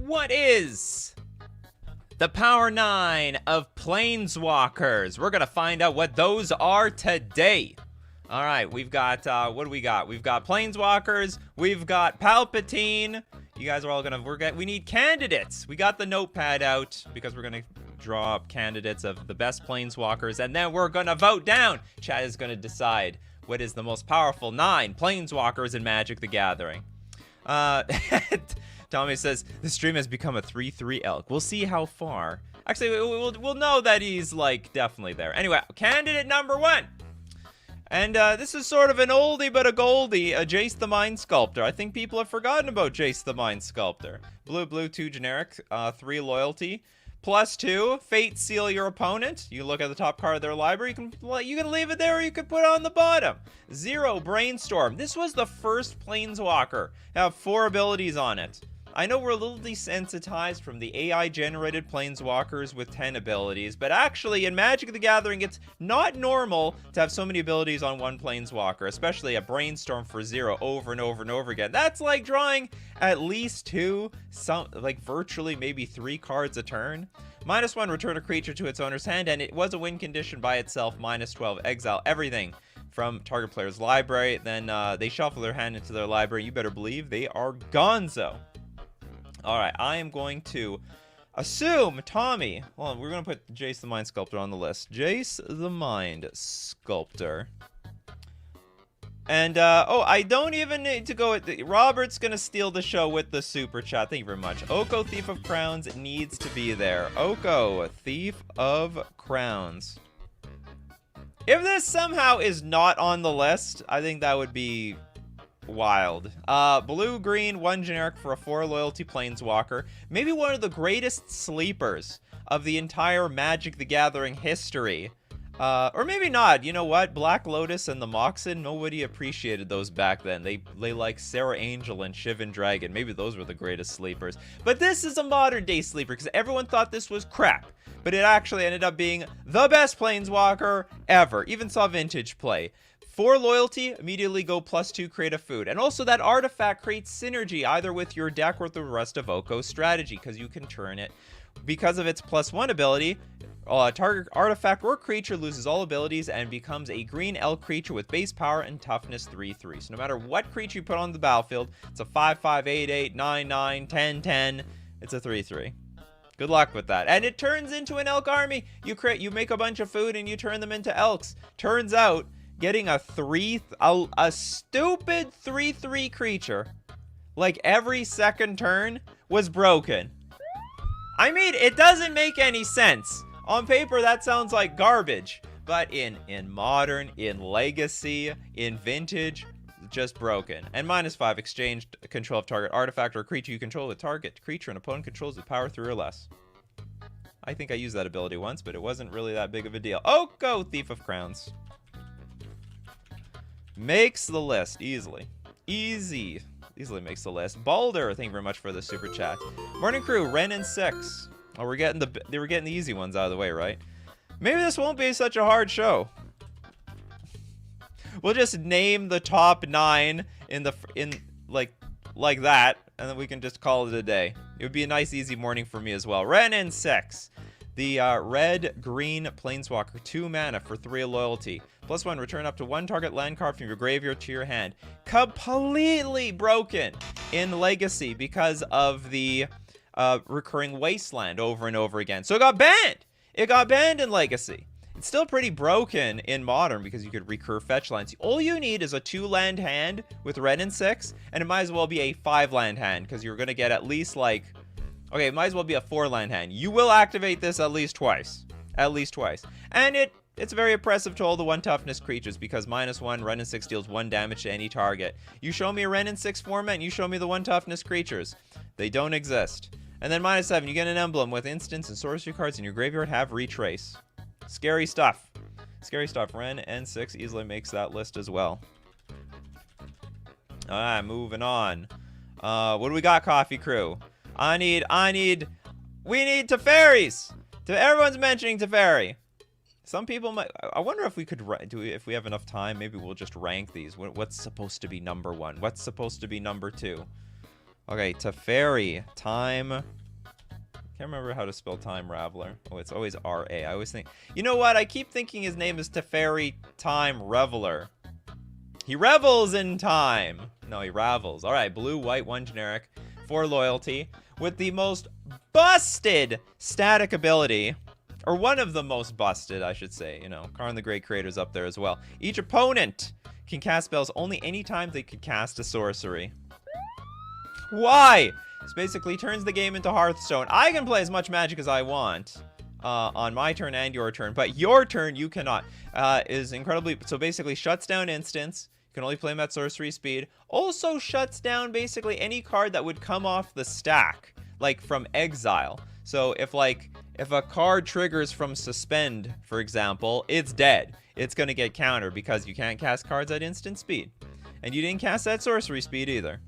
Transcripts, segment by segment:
What is the Power 9 of Planeswalkers? We're going to find out what those are today. All right, we've got, what do we got? We've got Planeswalkers, we've got Palpatine. You guys are all we need candidates. We got the notepad out because we're going to draw up candidates of the best Planeswalkers, and then we're going to vote down. Chat is going to decide what is the most powerful 9 Planeswalkers in Magic the Gathering. Tommy says, the stream has become a 3-3 elk. We'll see how far. Actually, we'll know that he's, like, definitely there. Anyway, candidate number 1. And this is sort of an oldie but a goldie, Jace the Mind Sculptor. I think people have forgotten about Jace the Mind Sculptor. Blue, 2 generic, 3 loyalty. +2, Fate Seal your opponent. You look at the top card of their library. You can leave it there or you can put it on the bottom. 0, Brainstorm. This was the first Planeswalker to have 4 abilities on it. I know we're a little desensitized from the AI-generated Planeswalkers with 10 abilities, but actually in Magic the Gathering, it's not normal to have so many abilities on one Planeswalker, especially a Brainstorm for 0 over and over and over again. That's like drawing at least 2, like virtually maybe 3 cards a turn. -1, return a creature to its owner's hand, and it was a win condition by itself. -12, exile everything from target player's library. Then they shuffle their hand into their library. You better believe they are gonzo. Alright, I am going to assume Tommy. Hold on, we're going to put Jace the Mind Sculptor on the list. Jace the Mind Sculptor. And, oh, I don't even need to go with Robert's going to steal the show with the super chat. Thank you very much. Oko, Thief of Crowns needs to be there. Oko, Thief of Crowns. If this somehow is not on the list, I think that would be wild. Blue, green, 1 generic for a 4 loyalty Planeswalker. Maybe one of the greatest sleepers of the entire Magic the Gathering history. Or maybe not. You know what? Black Lotus and the Moxen, nobody appreciated those back then. They like Sarah Angel and Shivan Dragon. Maybe those were the greatest sleepers. But this is a modern day sleeper because everyone thought this was crap. But it actually ended up being the best Planeswalker ever. Even saw vintage play. 4 loyalty, immediately go +2, create a food. And also that artifact creates synergy either with your deck or with the rest of Oko's strategy because you can turn it. Because of its +1 ability, target artifact or creature loses all abilities and becomes a green elk creature with base power and toughness 3/3. So no matter what creature you put on the battlefield, it's a 5/5, 8/8, 9/9, 10/10. It's a 3/3. Good luck with that. And it turns into an elk army. You make a bunch of food and you turn them into elks. Turns out, getting a stupid 3/3 creature, like every second turn, was broken. I mean, it doesn't make any sense. On paper, that sounds like garbage. But in Modern, in Legacy, in Vintage, just broken. And -5, exchange control of target artifact or creature you control with target creature and opponent controls with power 3 or less. I think I used that ability once, but it wasn't really that big of a deal. Oh, go Thief of Crowns. Makes the list easily. Easily makes the list. Balder, thank you very much for the super chat. Morning crew, Ren and 6. Oh, we're getting the easy ones out of the way, right? Maybe this won't be such a hard show. We'll just name the top 9 like that, and then we can just call it a day. It would be a nice easy morning for me as well. Ren and 6. The red-green Planeswalker, 2 mana for 3 loyalty. +1, return up to 1 target land card from your graveyard to your hand. Completely broken in Legacy because of the recurring Wasteland over and over again. So it got banned! It got banned in Legacy. It's still pretty broken in Modern because you could recur fetch lands. All you need is a 2-land hand with red and 6, and it might as well be a 5-land hand because you're going to get at least like... Okay, it might as well be a 4-land hand. You will activate this at least twice. At least twice. And it's very oppressive to all the 1 toughness creatures because -1, Ren and 6 deals 1 damage to any target. You show me a Ren and 6 format and you show me the 1 toughness creatures. They don't exist. And then -7, you get an emblem with instants and sorcery cards in your graveyard have retrace. Scary stuff. Scary stuff. Ren and 6 easily makes that list as well. Alright, moving on. What do we got, Coffee Crew? We need Teferis! Everyone's mentioning Teferi. Some people might, I wonder if we could, if we have enough time, maybe we'll just rank these. What's supposed to be number 1? What's supposed to be number 2? Okay, Teferi. Time. Can't remember how to spell Time Raveler. Oh, it's always R-A. I always think... You know what? I keep thinking his name is Teferi Time Reveler. He revels in time. No, he ravels. All right, blue, white, 1 generic, 4 loyalty. With the most busted static ability. Or one of the most busted, I should say. You know, Karn the Great Creator's up there as well. Each opponent can cast spells only anytime they could cast a sorcery. Why? This basically turns the game into Hearthstone. I can play as much Magic as I want on my turn and your turn, but your turn you cannot. Is incredibly... So basically shuts down instants. You can only play them at sorcery speed. Also shuts down basically any card that would come off the stack, like from exile. So if a card triggers from suspend, for example, it's dead. It's going to get countered because you can't cast cards at instant speed. And you didn't cast at sorcery speed either.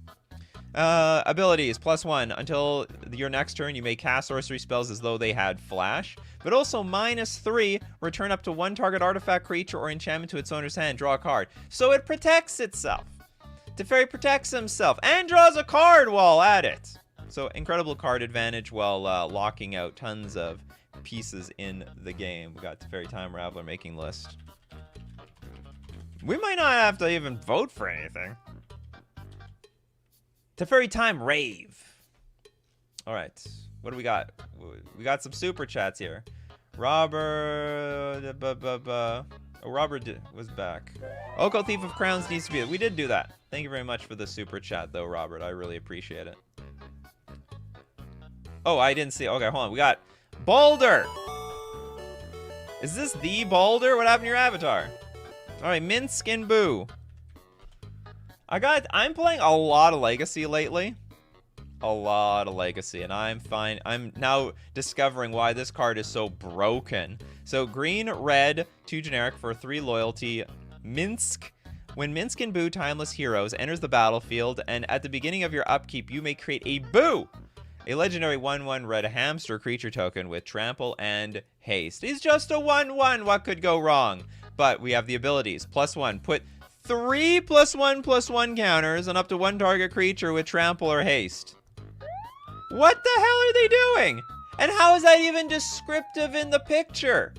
Abilities, +1. Until your next turn, you may cast sorcery spells as though they had flash. But also -3, return up to 1 target artifact, creature, or enchantment to its owner's hand. Draw a card. So it protects itself. Teferi protects himself and draws a card while at it. So incredible card advantage while locking out tons of pieces in the game. We got Teferi Time Raveler making list. We might not have to even vote for anything. Teferi Time Rave. All right. What do we got? We got some super chats here. Robert... Oh, Robert was back. Oko Thief of Crowns needs to be... We did do that. Thank you very much for the super chat, though, Robert. I really appreciate it. Oh, I didn't see... Okay, hold on. We got Balder. Is this the Balder? What happened to your avatar? All right, Minsk and Boo. I'm playing a lot of Legacy lately. A lot of Legacy, and I'm fine. I'm now discovering why this card is so broken. So green, red, 2 generic for 3 loyalty. Minsk. When Minsk and Boo, Timeless Heroes, enters the battlefield, and at the beginning of your upkeep, you may create a Boo, a legendary 1/1 red hamster creature token with trample and haste. He's just a 1/1. What could go wrong? But we have the abilities. +1. Put 3 +1/+1 counters on up to 1 target creature with trample or haste. What the hell are they doing? And how is that even descriptive in the picture?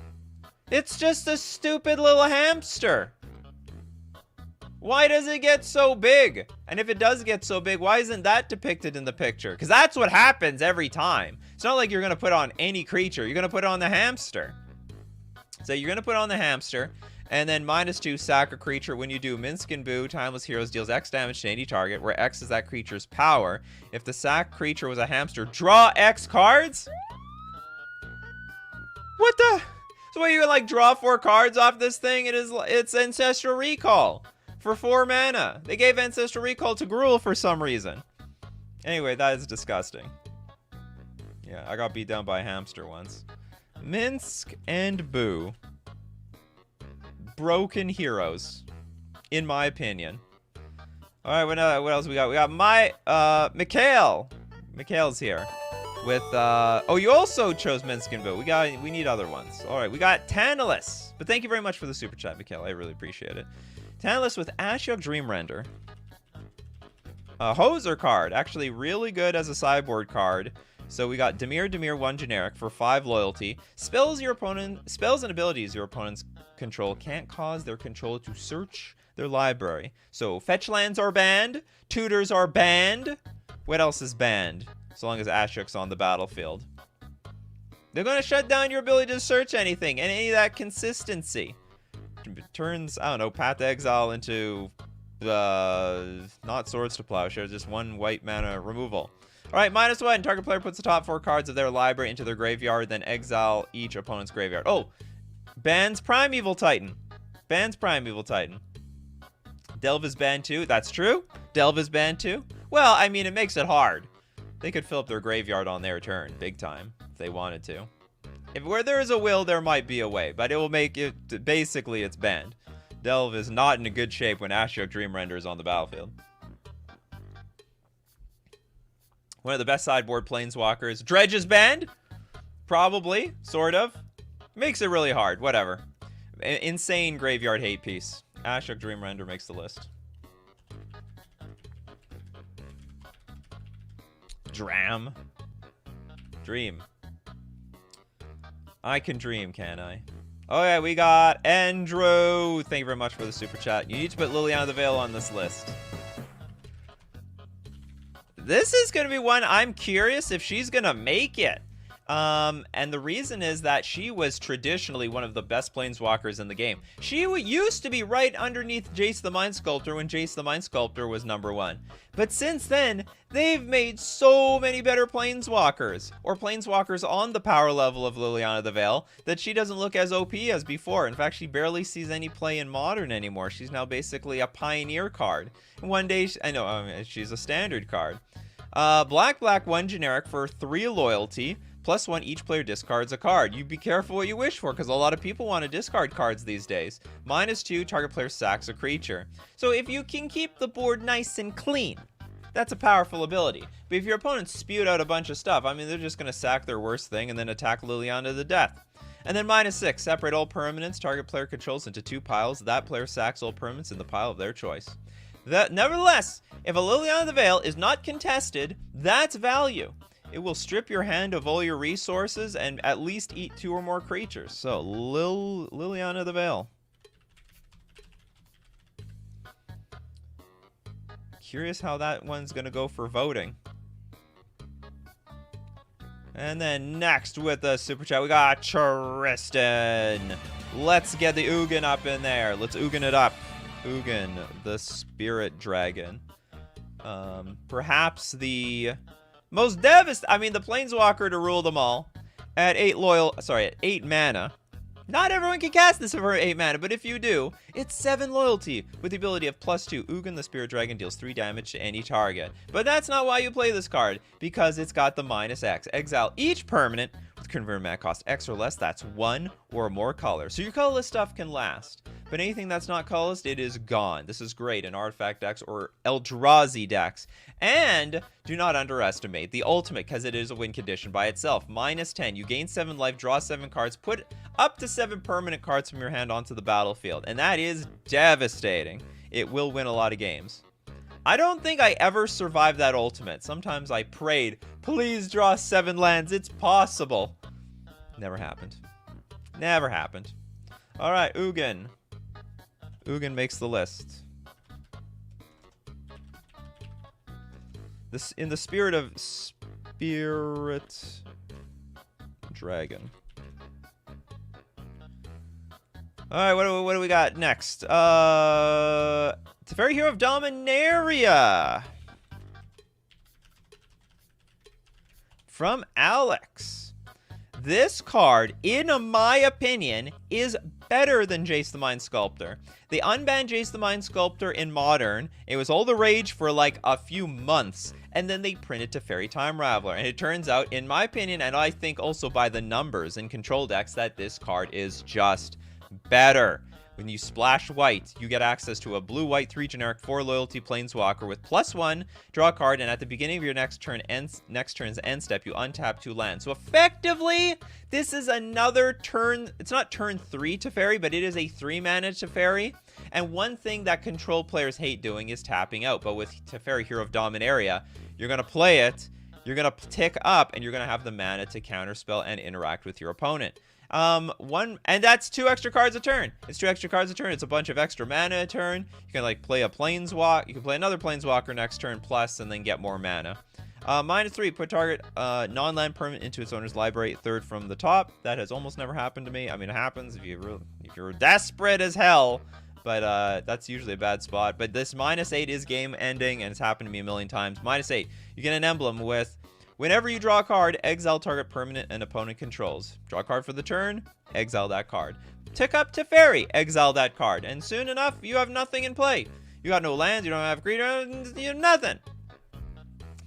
It's just a stupid little hamster. Why does it get so big? And if it does get so big, why isn't that depicted in the picture? Because that's what happens every time. It's not like you're going to put on any creature. You're going to put on the hamster. So you're going to put on the hamster. And then -2, sack a creature. When you do, Minsk and Boo, Timeless Heroes deals X damage to any target, where X is that creature's power. If the sack creature was a hamster, draw X cards? What the? So what, you can like draw 4 cards off this thing? It's Ancestral Recall for 4 mana. They gave Ancestral Recall to Gruul for some reason. Anyway, that is disgusting. Yeah, I got beat down by a hamster once. Minsk and Boo. Broken heroes, in my opinion. All right, what else we got? We got Mikhail. Mikhail's here with oh, you also chose Minsk and Boo. We need other ones. All right, we got Tantalus. But thank you very much for the super chat, Mikhail. I really appreciate it. Tantalus with Ashiok Dreamrender. Hoser card, actually really good as a sideboard card. So we got Dimir 1 generic for 5 loyalty. Spells and abilities your opponents control can't cause their controller to search their library. So fetch lands are banned, tutors are banned. What else is banned? So long as Ashok's on the battlefield. They're going to shut down your ability to search anything and any of that consistency. Turns, I don't know, Path to Exile into not Swords to Plowshare, just 1 white mana removal. All right, -1. Target player puts the top 4 cards of their library into their graveyard, then exile each opponent's graveyard. Oh, bans Primeval Titan. Bans Primeval Titan. Delve is banned too. That's true. Delve is banned too. Well, I mean, it makes it hard. They could fill up their graveyard on their turn, big time, if they wanted to. If where there is a will, there might be a way, but it will make it, basically, it's banned. Delve is not in a good shape when Ashiok Dreamrender is on the battlefield. One of the best sideboard Planeswalkers. Dredge is banned? Probably. Sort of. Makes it really hard. Whatever. Insane graveyard hate piece. Ashiok Dreamrender makes the list. Dram. Dream. I can dream, can I? Oh yeah, we got Andrew. Thank you very much for the super chat. You need to put Liliana the Veil on this list. This is going to be one I'm curious if she's going to make it. And the reason is that she was traditionally one of the best planeswalkers in the game. She used to be right underneath Jace the Mind Sculptor when Jace the Mind Sculptor was #1. But since then, they've made so many better planeswalkers, or planeswalkers on the power level of Liliana the Veil, that she doesn't look as OP as before. In fact, she barely sees any play in Modern anymore. She's now basically a Pioneer card. And one day, she's a Standard card. Black, 1 generic for 3 loyalty. +1, each player discards a card. You be careful what you wish for, because a lot of people want to discard cards these days. -2, target player sacks a creature. So if you can keep the board nice and clean, that's a powerful ability. But if your opponents spewed out a bunch of stuff, I mean, they're just going to sack their worst thing and then attack Liliana to death. And then -6, separate all permanents target player controls into 2 piles. That player sacks all permanents in the pile of their choice. Nevertheless, if a Liliana the Veil is not contested, that's value. It will strip your hand of all your resources and at least eat 2 or more creatures. So, Liliana the Veil. Curious how that one's going to go for voting. And then next with the super chat, we got Tristan. Let's get the Ugin up in there. Let's Ugin it up. Ugin, the Spirit Dragon. Perhaps the most devastating, I mean, the Planeswalker to rule them all at 8 mana. Not everyone can cast this for 8 mana, but if you do, it's 7 loyalty with the ability of +2. Ugin the Spirit Dragon deals 3 damage to any target. But that's not why you play this card, because it's got the -X. Exile each permanent with converted mana cost X or less. That's 1 or more colors. So your colorless stuff can last. But anything that's not colorless, it is gone. This is great in Artifact decks or Eldrazi decks. And do not underestimate the ultimate, because it is a win condition by itself. -10, you gain 7 life, draw 7 cards, put up to 7 permanent cards from your hand onto the battlefield. And that is devastating. It will win a lot of games. I don't think I ever survived that ultimate. Sometimes I prayed, please draw 7 lands, it's possible. Never happened. Never happened. All right, Ugin. Ugin makes the list. This in the spirit of Spirit Dragon. All right, what do we got next? Teferi, Hero of Dominaria. From Alex. This card, in my opinion, is better than Jace the Mind Sculptor. They unbanned Jace the Mind Sculptor in Modern. It was all the rage for like a few months. And then they printed Teferi Time Raveler. And it turns out, in my opinion, and I think also by the numbers in control decks, that this card is just better. When you splash white, you get access to a blue-white 3 generic 4 loyalty planeswalker with +1, draw a card, and at the beginning of your next turn's end step, you untap 2 lands. So effectively, this is another turn. It's not turn 3 Teferi, but it is a 3-mana Teferi. And one thing that control players hate doing is tapping out. But with Teferi, Hero of Dominaria, you're going to play it, you're going to tick up, and you're going to have the mana to counterspell and interact with your opponent. And that's 2 extra cards a turn. It's 2 extra cards a turn. It's a bunch of extra mana a turn. You can like play a planeswalk. You can play another planeswalker next turn plus, and then get more mana. -3, put target non-land permanent into its owner's library, 3rd from the top. That has almost never happened to me. I mean, it happens if you're desperate as hell, but that's usually a bad spot. But this -8 is game ending, and it's happened to me a million times. -8, you get an emblem with, whenever you draw a card, exile target permanent an opponent controls. Draw a card for the turn, exile that card. Tick up Teferi, exile that card. And soon enough, you have nothing in play. You got no lands, you don't have creatures, you have nothing.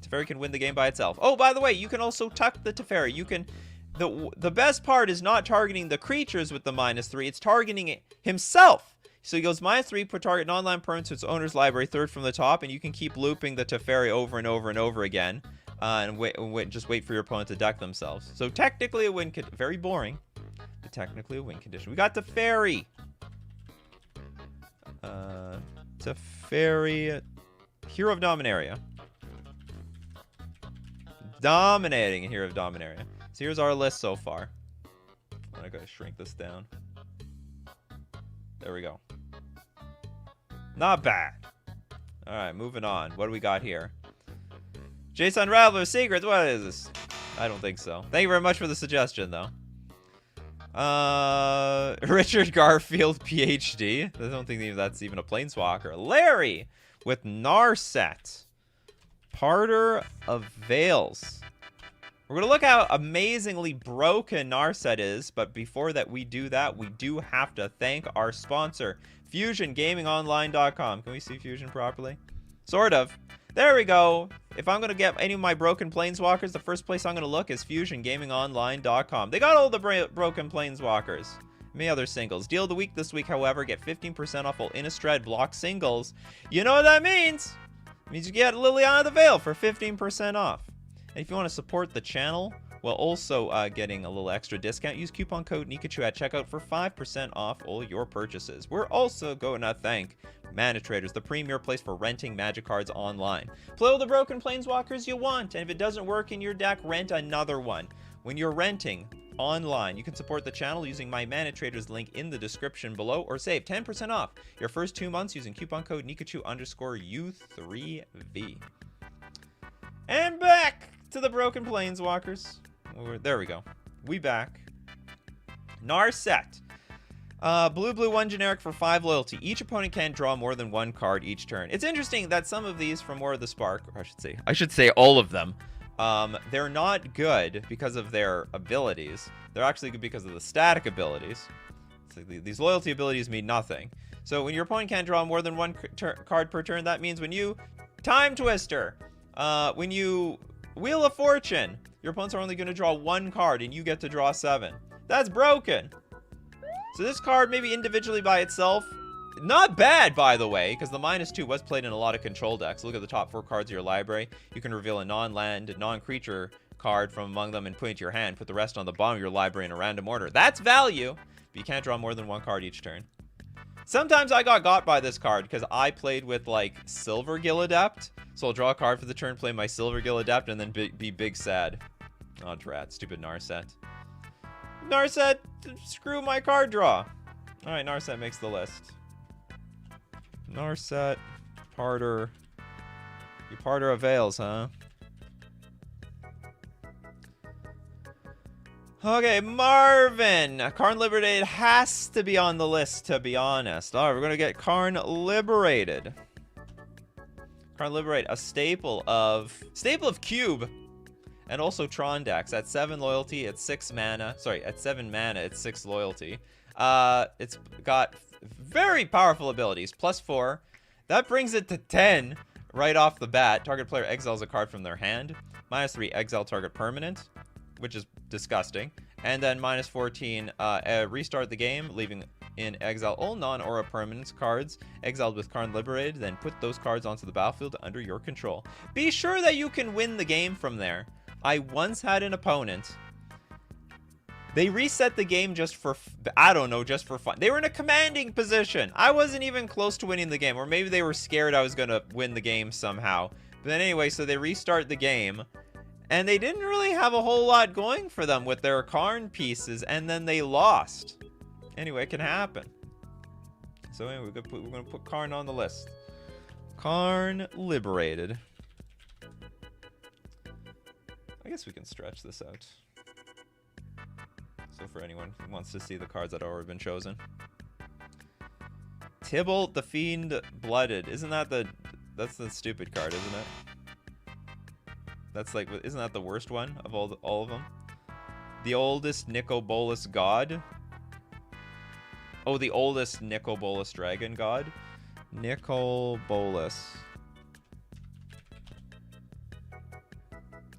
Teferi can win the game by itself. Oh, by the way, you can also tuck the Teferi. You can, the best part is not targeting the creatures with the -3, it's targeting himself. So he goes -3, put target non-land permanent to its owner's library, 3rd from the top, and you can keep looping the Teferi over and over and over again. And just wait for your opponent to deck themselves. So technically a win, very boring, but technically a win condition. We got Teferi. Teferi, Hero of Dominaria. Dominating here of Dominaria. So here's our list so far. I gotta shrink this down. There we go. Not bad. Alright, moving on. What do we got here? Jason Rattler Secrets. What is this? I don't think so. Thank you very much for the suggestion, though. Richard Garfield, PhD. I don't think that's even a Planeswalker. Larry with Narset. Parter of Veils. We're going to look how amazingly broken Narset is, but before that we do that, we do have to thank our sponsor, FusionGamingOnline.com. Can we see Fusion properly? Sort of. There we go. If I'm going to get any of my broken Planeswalkers, the first place I'm going to look is FusionGamingOnline.com. They got all the broken Planeswalkers. Many other singles. Deal of the week this week, however, get 15% off all Innistrad block singles. You know what that means? It means you get Liliana the Veil for 15% off. And if you want to support the channel while also getting a little extra discount, use coupon code Nikachu at checkout for 5% off all your purchases. We're also going to thank Mana Traders, the premier place for renting Magic cards online. Play all the broken Planeswalkers you want, and if it doesn't work in your deck, rent another one. When you're renting online, you can support the channel using my Mana Traders link in the description below, or save 10% off your first 2 months using coupon code Nikachu_U3V. And back to the broken Planeswalkers. There we go. We back. Narset. Blue 1 generic for 5 loyalty. Each opponent can draw more than 1 card each turn. It's interesting that some of these from War of the Spark, or I should say all of them, they're not good because of their abilities. They're actually good because of the static abilities. So these loyalty abilities mean nothing. So when your opponent can't draw more than 1 card per turn, that means when you Time Twister, when you Wheel of Fortune, your opponents are only going to draw 1 card and you get to draw 7. That's broken. So this card, maybe individually by itself, not bad, by the way, because the -2 was played in a lot of control decks. Look at the top 4 cards of your library. You can reveal a non-land, non-creature card from among them and put it into your hand. Put the rest on the bottom of your library in a random order. That's value, but you can't draw more than 1 card each turn. Sometimes I got by this card because I played with, like, Silver Gill Adept. So I'll draw a card for the turn, play my Silver Gill Adept, and then be big sad. Oh, drat. Stupid Narset. Narset, screw my card draw. Alright, Narset makes the list. Narset, Parter. You Parter of Veils, huh? Okay, Marvin. Karn Liberated has to be on the list, to be honest. Alright, we're going to get Karn Liberated. Karn Liberate, a staple of Cube. And also Tron decks. At 7 loyalty, it's 6 mana. Sorry, at 7 mana, it's 6 loyalty. It's got very powerful abilities. +4. That brings it to 10 right off the bat. Target player exiles a card from their hand. -3, exile target permanent, which is disgusting. And then -14, restart the game, leaving in exile all non-aura permanents cards exiled with Karn Liberated, then put those cards onto the battlefield under your control. Be sure that you can win the game from there. I once had an opponent. They reset the game just for, I don't know, just for fun. They were in a commanding position. I wasn't even close to winning the game, or maybe they were scared I was going to win the game somehow. But then anyway, so they restart the game, and they didn't really have a whole lot going for them with their Karn pieces, and then they lost. Anyway, it can happen. So anyway, we're going to put Karn on the list. Karn Liberated. I guess we can stretch this out. So for anyone who wants to see the cards that have already been chosen. Tybalt the Fiend Blooded. Isn't that that's the stupid card, isn't it? That's like, isn't that the worst one of all of them? The oldest Nicobolus God. Oh, the oldest Nicobolus Dragon God. Nicobolus.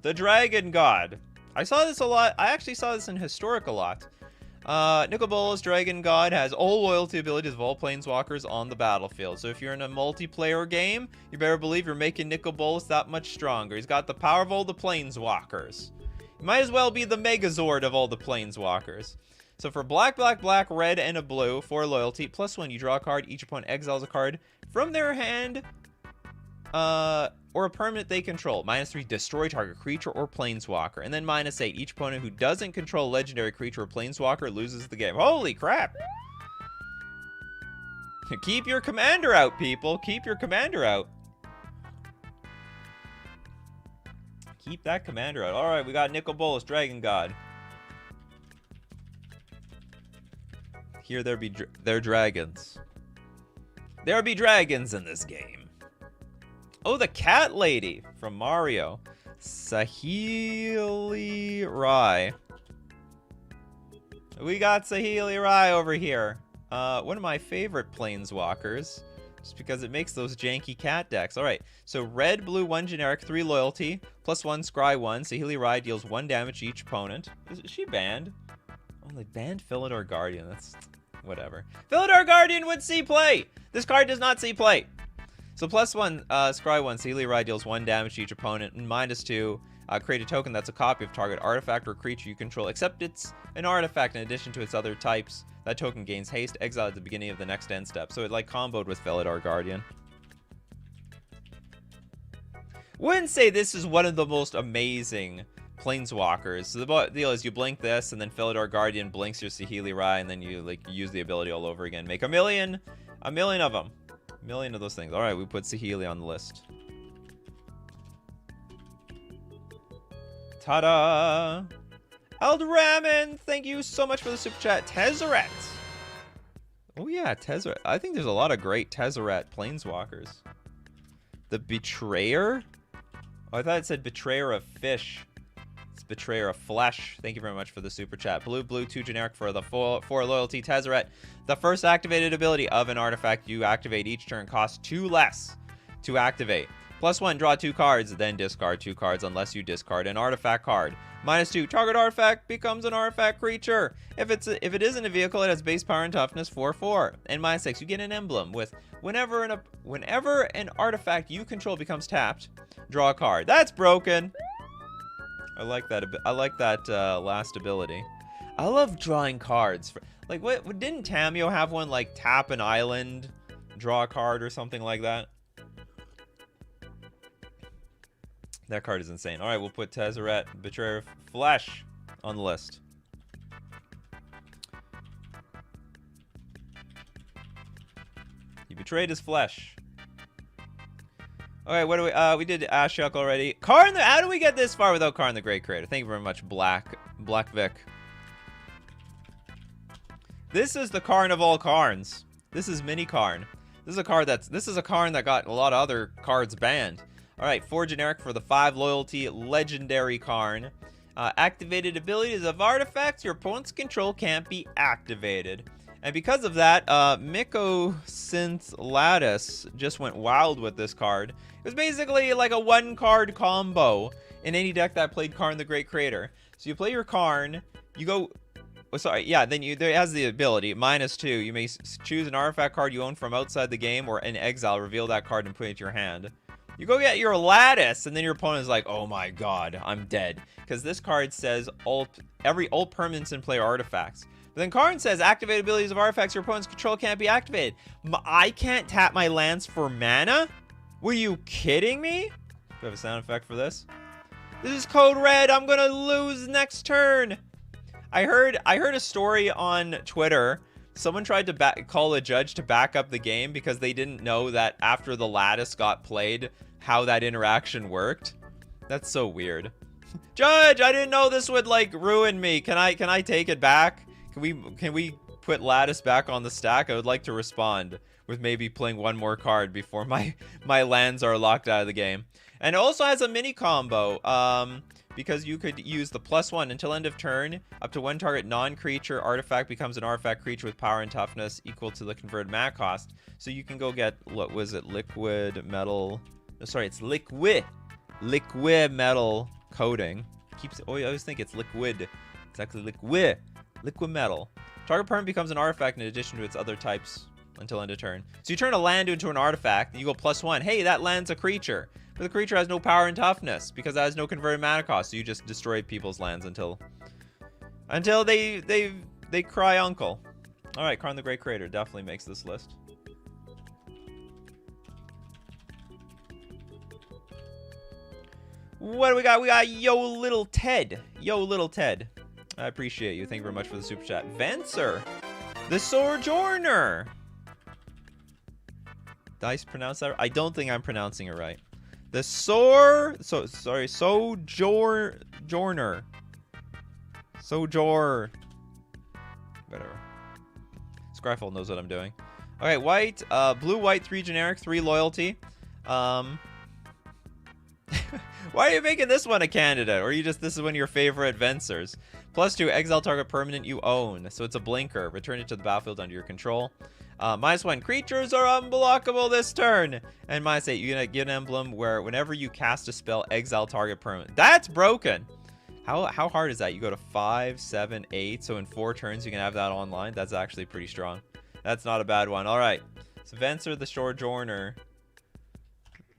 The Dragon God. I saw this a lot. I actually saw this in Historic a lot. Nicobolus Dragon God has all loyalty abilities of all Planeswalkers on the battlefield. So if you're in a multiplayer game, you better believe you're making Nicobolus that much stronger. He's got the power of all the Planeswalkers. He might as well be the Megazord of all the Planeswalkers. So for black, red, and a blue, 4 loyalty, +1, you draw a card. Each opponent exiles a card from their hand or a permanent they control. -3, destroy target creature or planeswalker. And then -8, each opponent who doesn't control a legendary creature or planeswalker loses the game. Holy crap! Keep your commander out, people. Keep your commander out. Keep that commander out. All right, we got Nicol Bolas, Dragon God. Here there be dragons. There be dragons in this game. Oh, the cat lady from Mario. Saheeli Rai. We got Saheeli Rai over here. One of my favorite planeswalkers. Just because it makes those janky cat decks. Alright, so red, blue, 1 generic, 3 loyalty, +1 scry 1. Saheeli Rai deals 1 damage to each opponent. Is she banned? Oh, they banned Philidor Guardian. That's whatever. Philidor Guardian would see play! This card does not see play. So +1 scry 1. Saheeli Rai deals 1 damage to each opponent. And -2, create a token that's a copy of target artifact or creature you control, except it's an artifact in addition to its other types. That token gains haste, exile at the beginning of the next end step. So it like comboed with Philidor Guardian. Wouldn't say this is one of the most amazing planeswalkers. So the deal is you blink this, and then Philidor Guardian blinks your Saheeli Rai, and then you like use the ability all over again. Make a million of them. A million of those things. All right, we put Saheeli on the list. Ta-da! Eldraman, thank you so much for the super chat. Tezzeret. Oh yeah, Tezzeret. I think there's a lot of great Tezzeret planeswalkers. The Betrayer? Oh, I thought it said Betrayer of Fish. It's Betrayer of Flesh. Thank you very much for the super chat. Blue, 2 generic for the 4 loyalty Tezzeret. The first activated ability of an artifact you activate each turn costs 2 less to activate. +1, draw 2 cards, then discard 2 cards unless you discard an artifact card. -2, target artifact becomes an artifact creature. If it isn't a vehicle, it has base power and toughness 4/4. And -6, you get an emblem with whenever an artifact you control becomes tapped, draw a card. That's broken. I like that. I like that last ability. I love drawing cards. Like what didn't Tamio have one like tap an island, draw a card or something like that? That card is insane. All right, we'll put Tezzeret, Betrayer of Flesh on the list. He betrayed his flesh. Okay, what do we did Ashok already. Karn the, how do we get this far without Karn the Great Creator? Thank you very much, Black Vic. This is the Karn of all Karns. This is Mini Karn. This is a Karn that got a lot of other cards banned. Alright, 4 generic for the 5 loyalty legendary Karn. Activated abilities of artifacts your opponent's control can't be activated. And because of that, Miko Synth Lattice just went wild with this card. It was basically like a 1-card combo in any deck that played Karn the Great Creator. So you play your Karn, you go... Oh, sorry, yeah, then it has the ability, -2. You may choose an artifact card you own from outside the game or in exile, reveal that card and put it to your hand. You go get your Lattice, and then your opponent's like, oh my god, I'm dead. Because this card says every ult permanents in play are artifacts. But then Karn says activate abilities of artifacts your opponent's control can't be activated. I can't tap my lands for mana? Were you kidding me? Do I have a sound effect for this? This is code red. I'm gonna lose next turn. I heard a story on Twitter. Someone tried to call a judge to back up the game because they didn't know that after the Lattice got played, how that interaction worked. That's so weird. Judge, I didn't know this would like ruin me. Can I take it back? Can we put Lattice back on the stack? I would like to respond with maybe playing one more card before my lands are locked out of the game. And it also has a mini combo. Because you could use the +1 until end of turn. Up to 1 target non-creature artifact becomes an artifact creature with power and toughness equal to the converted mana cost. So you can go get, what was it, liquid metal... No, sorry, it's liquid metal coating. I always think it's liquid. It's actually liquid metal. Target permanent becomes an artifact in addition to its other types until end of turn. So you turn a land into an artifact, and you go +1. Hey, that land's a creature. But the creature has no power and toughness because it has no converted mana cost. So you just destroy people's lands until they cry uncle. All right, Karn the Great Creator definitely makes this list. What do we got? We got Yo Little Ted. Yo Little Ted. I appreciate you. Thank you very much for the super chat. Venser. The Sojourner. Did I pronounce that? I don't think I'm pronouncing it right. The Sojourner. Whatever. Scryfall knows what I'm doing. Okay, white, blue, white, 3 generic, 3 loyalty. Why are you making this one a candidate? Or this is one of your favorite Vencers? +2, exile target permanent you own. So it's a blinker. Return it to the battlefield under your control. -1, creatures are unblockable this turn. And -8, you're gonna get an emblem where whenever you cast a spell, exile target permanent. That's broken. How hard is that? You go to 5, 7, 8. So in 4 turns, you can have that online. That's actually pretty strong. That's not a bad one. All right. So Venser the Sojourner.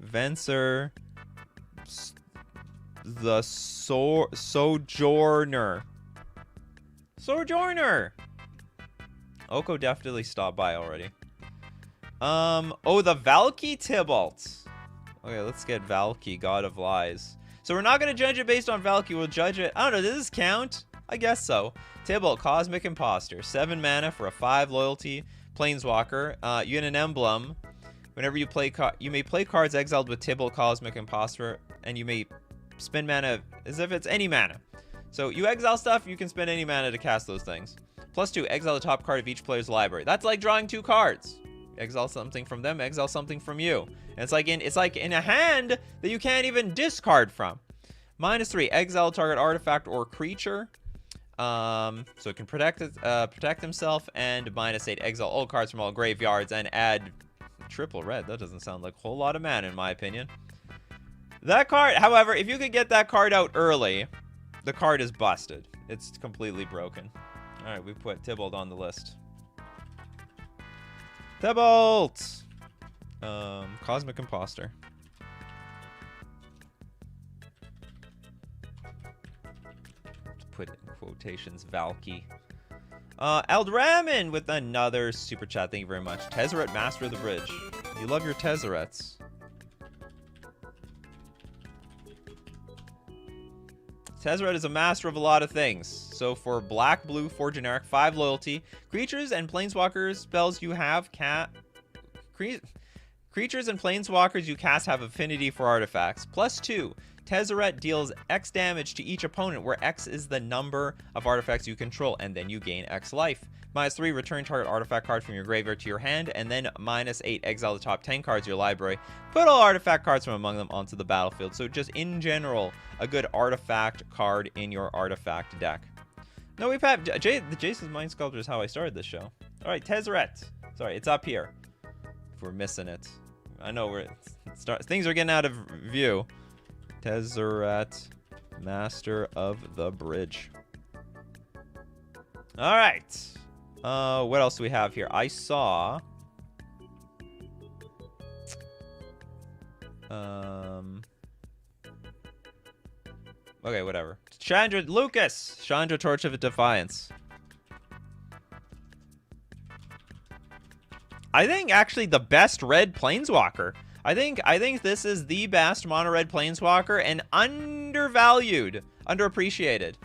Venser the Sojourner. Sojourner. Oko definitely stopped by already. Oh, the Valky Tybalt. Okay, let's get Valky, God of Lies. So we're not going to judge it based on Valky. We'll judge it. I don't know. Does this count? I guess so. Tybalt, Cosmic Imposter. 7 mana for a 5 loyalty Planeswalker. You get an emblem. Whenever you play, you may play cards exiled with Tybalt, Cosmic Imposter, and you may spend mana as if it's any mana. So you exile stuff, you can spend any mana to cast those things. +2, exile the top card of each player's library. That's like drawing 2 cards. Exile something from them, exile something from you. And it's like in a hand that you can't even discard from. -3, exile target artifact or creature. So it can protect himself. And -8, exile all cards from all graveyards and add triple red. That doesn't sound like a whole lot of mana in my opinion. That card, however, if you could get that card out early, the card is busted. It's completely broken. All right, we put Tybalt on the list. Tybalt! Cosmic Imposter. Let's put it in quotations, Valky. Eldraman with another super chat. Thank you very much. Tezzeret, Master of the Bridge. You love your Tezzerets. Tezzeret is a master of a lot of things. So for black, blue, 4 generic, 5 loyalty, creatures and planeswalkers spells you have creatures and planeswalkers you cast have affinity for artifacts. +2, Tezzeret deals X damage to each opponent, where X is the number of artifacts you control, and then you gain X life. -3, return target artifact card from your graveyard to your hand, and then -8, exile the top 10 cards of your library. Put all artifact cards from among them onto the battlefield. So just in general, a good artifact card in your artifact deck. No, we've had the Jason's Mind Sculptor is how I started this show. All right, Tezzeret. Sorry, it's up here. If we're missing it, I know things are getting out of view. Tezzeret, Master of the Bridge. All right. What else do we have here? I saw. Okay, whatever. Chandra Lucas. Chandra Torch of Defiance. I think actually the best red planeswalker. I think this is the best mono red planeswalker and undervalued, underappreciated.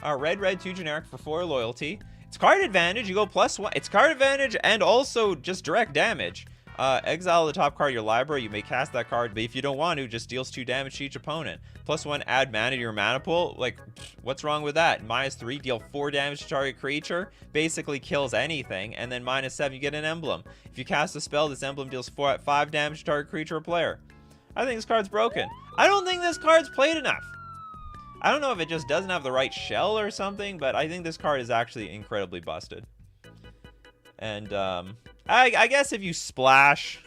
Red 2 generic for 4 loyalty. It's card advantage. You go +1. It's card advantage and also just direct damage. Exile the top card of your library. You may cast that card, but if you don't want to, just deals 2 damage to each opponent. +1, add mana to your mana pool. Like, what's wrong with that? -3, deal 4 damage to target creature. Basically kills anything. And then -7, you get an emblem. If you cast a spell, this emblem deals 5 damage to target creature or player. I think this card's broken. I don't think this card's played enough. I don't know if it just doesn't have the right shell or something, but I think this card is actually incredibly busted. And, I guess if you splash,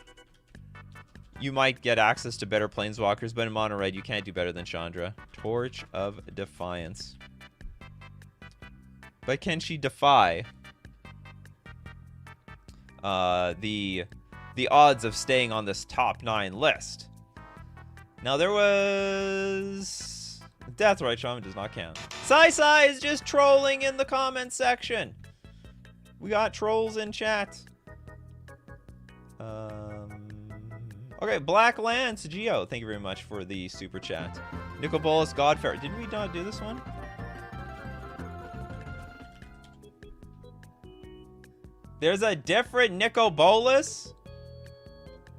you might get access to better planeswalkers, but in mono red, you can't do better than Chandra. Torch of Defiance. But can she defy the odds of staying on this top 9 list? Now there was Deathrite Shaman does not count. Sai is just trolling in the comment section. We got trolls in chat. Okay, Black Lance Geo, thank you very much for the super chat. Nicol Bolas, Godfair. Did we not do this one? There's a different Nicol Bolas?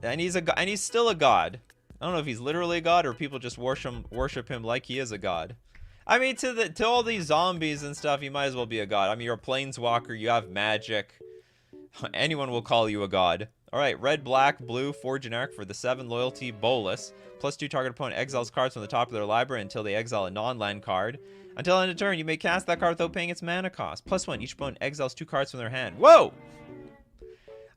And he's still a god. I don't know if he's literally a god or people just worship him like he is a god. I mean, to all these zombies and stuff, you might as well be a god. I mean, you're a planeswalker, you have magic. Anyone will call you a god. Alright, red, black, blue, 4 generic for the 7 loyalty Bolas. +2 target opponent exiles cards from the top of their library until they exile a non-land card. Until end of turn, you may cast that card without paying its mana cost. +1, each opponent exiles 2 cards from their hand. Whoa!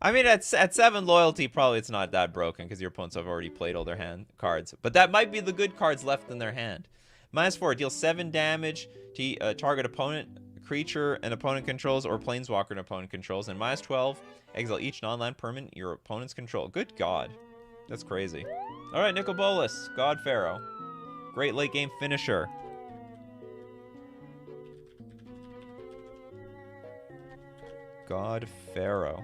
I mean, at 7 loyalty, probably it's not that broken because your opponents have already played all their hand cards. But that might be the good cards left in their hand. -4, deal 7 damage to target opponent, creature, and opponent controls, or planeswalker and opponent controls. And -12, exile each non-land permanent your opponent's control. Good God. That's crazy. Alright, Nicol Bolas, God Pharaoh. Great late game finisher. God Pharaoh.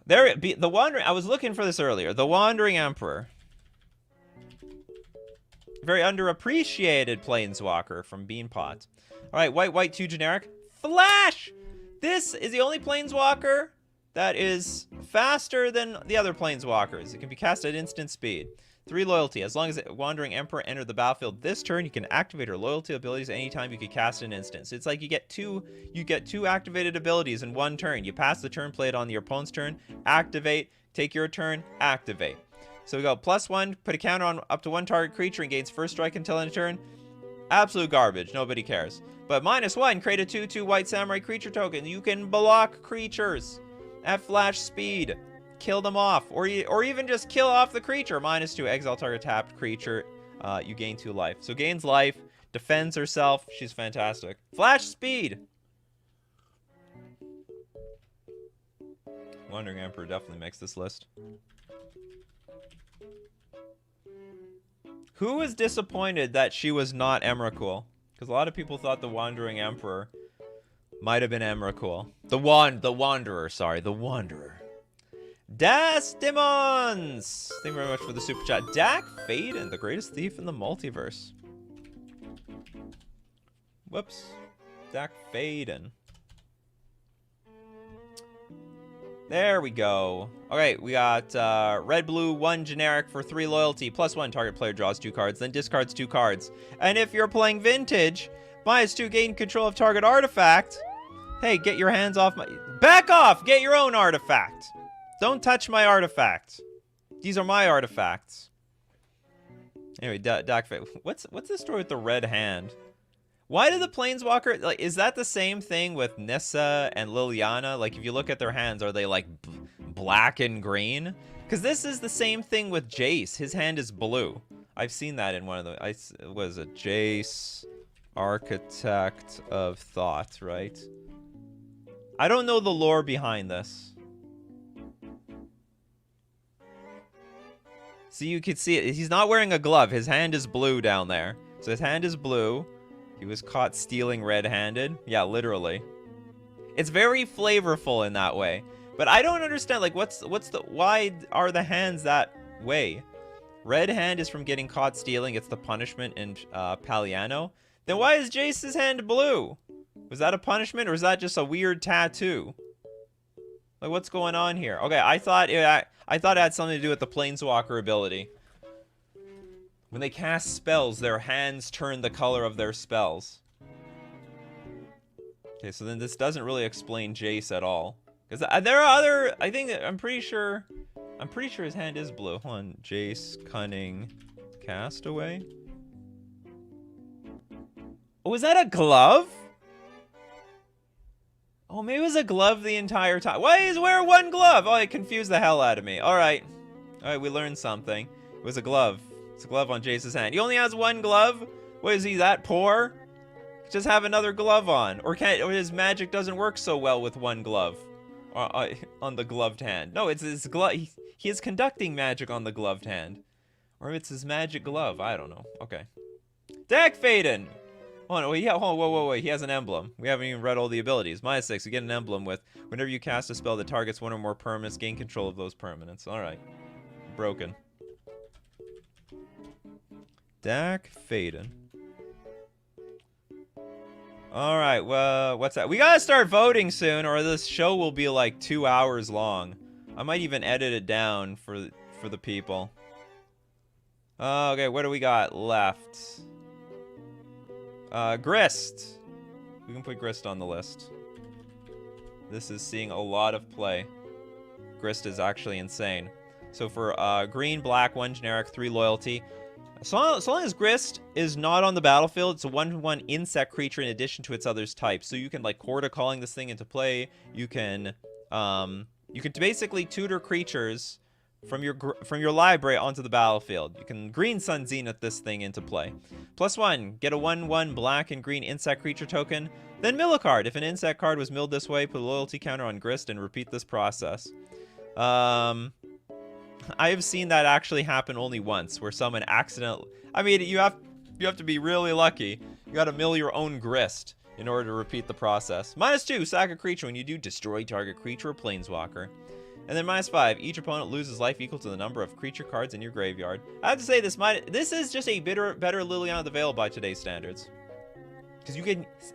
The Wandering... I was looking for this earlier. The Wandering Emperor. Very underappreciated planeswalker from Beanpot. Alright, white, 2 generic. Flash! This is the only planeswalker that is faster than the other planeswalkers. It can be cast at instant speed. 3 loyalty. As long as the Wandering Emperor entered the battlefield this turn, you can activate her loyalty abilities anytime you can cast an instant. So it's like you get two activated abilities in one turn. You pass the turn, play it on your opponent's turn, activate, take your turn, activate. So we go +1, put a counter on up to 1 target creature and gains first strike until end of turn. Absolute garbage. Nobody cares. But -1, create a 2/2 white samurai creature token. You can block creatures at flash speed. Kill them off, or even just kill off the creature. -2, exile target tapped creature. You gain 2 life. So gains life, defends herself. She's fantastic. Flash speed. Wandering Emperor definitely makes this list. Who was disappointed that she was not Emrakul? Because a lot of people thought the Wandering Emperor might have been Emrakul. The Wanderer, sorry, the Wanderer. Das Demons! Thank you very much for the super chat. Dak Faden, the greatest thief in the multiverse. Whoops. Dak Faden. There we go. Alright, we got red, blue, 1 generic for 3 loyalty. +1, target player draws 2 cards, then discards 2 cards. And if you're playing Vintage, -2, gain control of target artifact. Hey, get your hands off my... Back off! Get your own artifact! Don't touch my artifact. These are my artifacts. Anyway, Dak Faden. What's the story with the red hand? Why did the Planeswalker... Like, is that the same thing with Nissa and Liliana? Like, if you look at their hands, are they, like, black and green? Because this is the same thing with Jace. His hand is blue. I've seen that in one of the... was it Jace, Architect of Thought, right? I don't know the lore behind this. So you can see it. He's not wearing a glove. His hand is blue down there. So his hand is blue. He was caught stealing red-handed. Yeah, literally. It's very flavorful in that way. But I don't understand, like, why are the hands that way? Red hand is from getting caught stealing. It's the punishment in Paliano. Then why is Jace's hand blue? Was that a punishment, or is that just a weird tattoo? Like, what's going on here? Okay, I thought it had something to do with the Planeswalker ability. When they cast spells, their hands turn the color of their spells. Okay, so then this doesn't really explain Jace at all. Because there are other... I'm pretty sure his hand is blue. Hold on. Jace, Cunning, Castaway. Oh, was that a glove? Oh, maybe it was a glove the entire time. Why is wearing 1 glove? Oh, it confused the hell out of me. Alright. Alright, we learned something. It was a glove. It's a glove on Jace's hand. He only has 1 glove? What, is he that poor? Just have another glove on. Or his magic doesn't work so well with 1 glove. On the gloved hand. No, it's his glove. He is conducting magic on the gloved hand. Or it's his magic glove. I don't know. Okay. Dak Faden! Hold on, whoa, he has an emblem. We haven't even read all the abilities. -6, you get an emblem with, whenever you cast a spell that targets 1 or more permanents, gain control of those permanents. Alright. broken. Dak Faden. All right, well, what's that? We gotta start voting soon, or this show will be like 2 hours long. I might even edit it down for the people. Okay, what do we got left? Grist. We can put Grist on the list. This is seeing a lot of play. Grist is actually insane. So for green, black, 1 generic, 3 loyalty. So long as Grist is not on the battlefield, it's a 1/1 insect creature in addition to its other's types. So you can like Chorda Calling this thing into play. You can basically tutor creatures from your library onto the battlefield. You can Green Sun Zenith this thing into play. +1, get a 1/1 black and green insect creature token. Then mill a card. If an insect card was milled this way, put a loyalty counter on Grist and repeat this process. I have seen that actually happen only once, where someone accidentally... I mean, you have to be really lucky. You got to mill your own Grist in order to repeat the process. -2, sack a creature. When you do, destroy target creature or planeswalker. And then -5, each opponent loses life equal to the number of creature cards in your graveyard. I have to say, this is just a better Liliana the Veil by today's standards. Because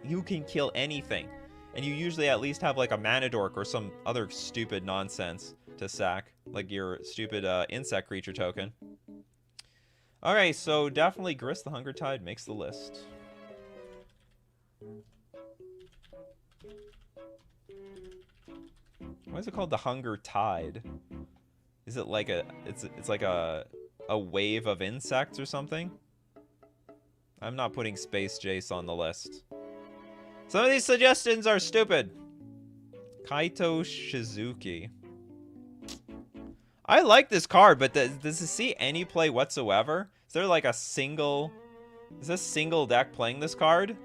you can kill anything. And you usually at least have like a mana dork or some other stupid nonsense to sack, like your stupid insect creature token. Okay, so definitely Grist the Hunger Tide makes the list. Why is it called the Hunger Tide? Is it like it's like a wave of insects or something? I'm not putting Space Jace on the list. Some of these suggestions are stupid. Kaito Shizuki. I like this card, but does it see any play whatsoever? Is there like a single... Is this single deck playing this card?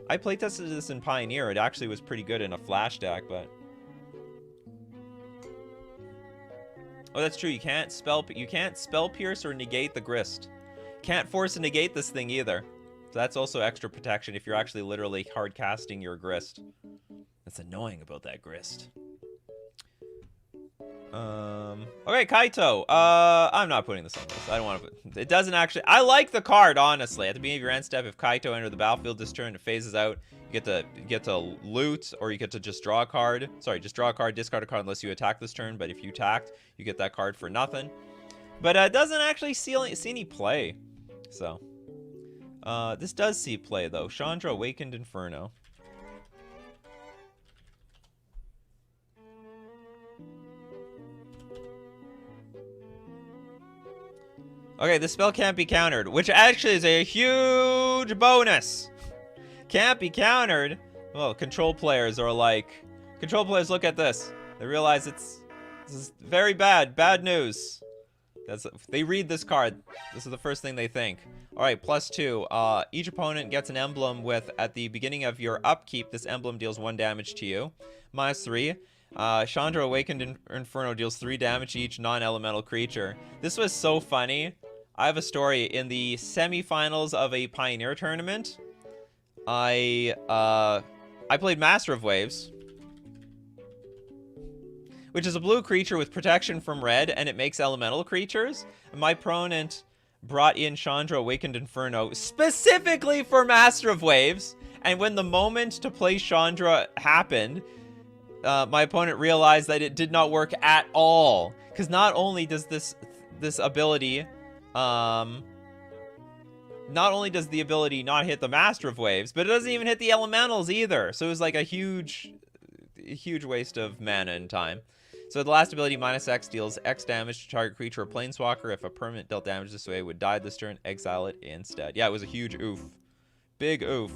I playtested this in Pioneer. It actually was pretty good in a flash deck, but... Oh, that's true. You can't spell pierce or negate the Grist. Can't force and negate this thing either. So that's also extra protection if you're actually literally hard casting your Grist. That's annoying about that Grist. Okay, Kaito. I'm not putting this on this. I don't want to put... It doesn't actually... I like the card, honestly. At the beginning of your end step, if Kaito entered the battlefield this turn, it phases out. You get to loot, or you get to just draw a card. Sorry, just draw a card, discard a card unless you attack this turn. But if you attacked, you get that card for nothing. But it doesn't actually see any play. So, this does see play, though. Chandra Awakened Inferno. Okay, this spell can't be countered, which actually is a huge bonus. Can't be countered. Well, control players are like... Control players look at this. They realize this is very bad. Bad news. They read this card. This is the first thing they think. Alright, +2. Each opponent gets an emblem with, at the beginning of your upkeep, this emblem deals 1 damage to you. -3. Chandra Awakened Inferno deals 3 damage to each non-elemental creature. This was so funny. I have a story. In the semifinals of a Pioneer tournament, I played Master of Waves, which is a blue creature with protection from red, and it makes elemental creatures. And my opponent brought in Chandra Awakened Inferno specifically for Master of Waves, and when the moment to play Chandra happened, my opponent realized that it did not work at all. Because not only does this ability... not only does the ability not hit the Master of Waves, but it doesn't even hit the elementals either. So it was like a huge waste of mana and time. So the last ability, -X, deals X damage to target creature or planeswalker. If a permanent dealt damage this way, it would die this turn. Exile it instead. Yeah, it was a huge oof. Big oof.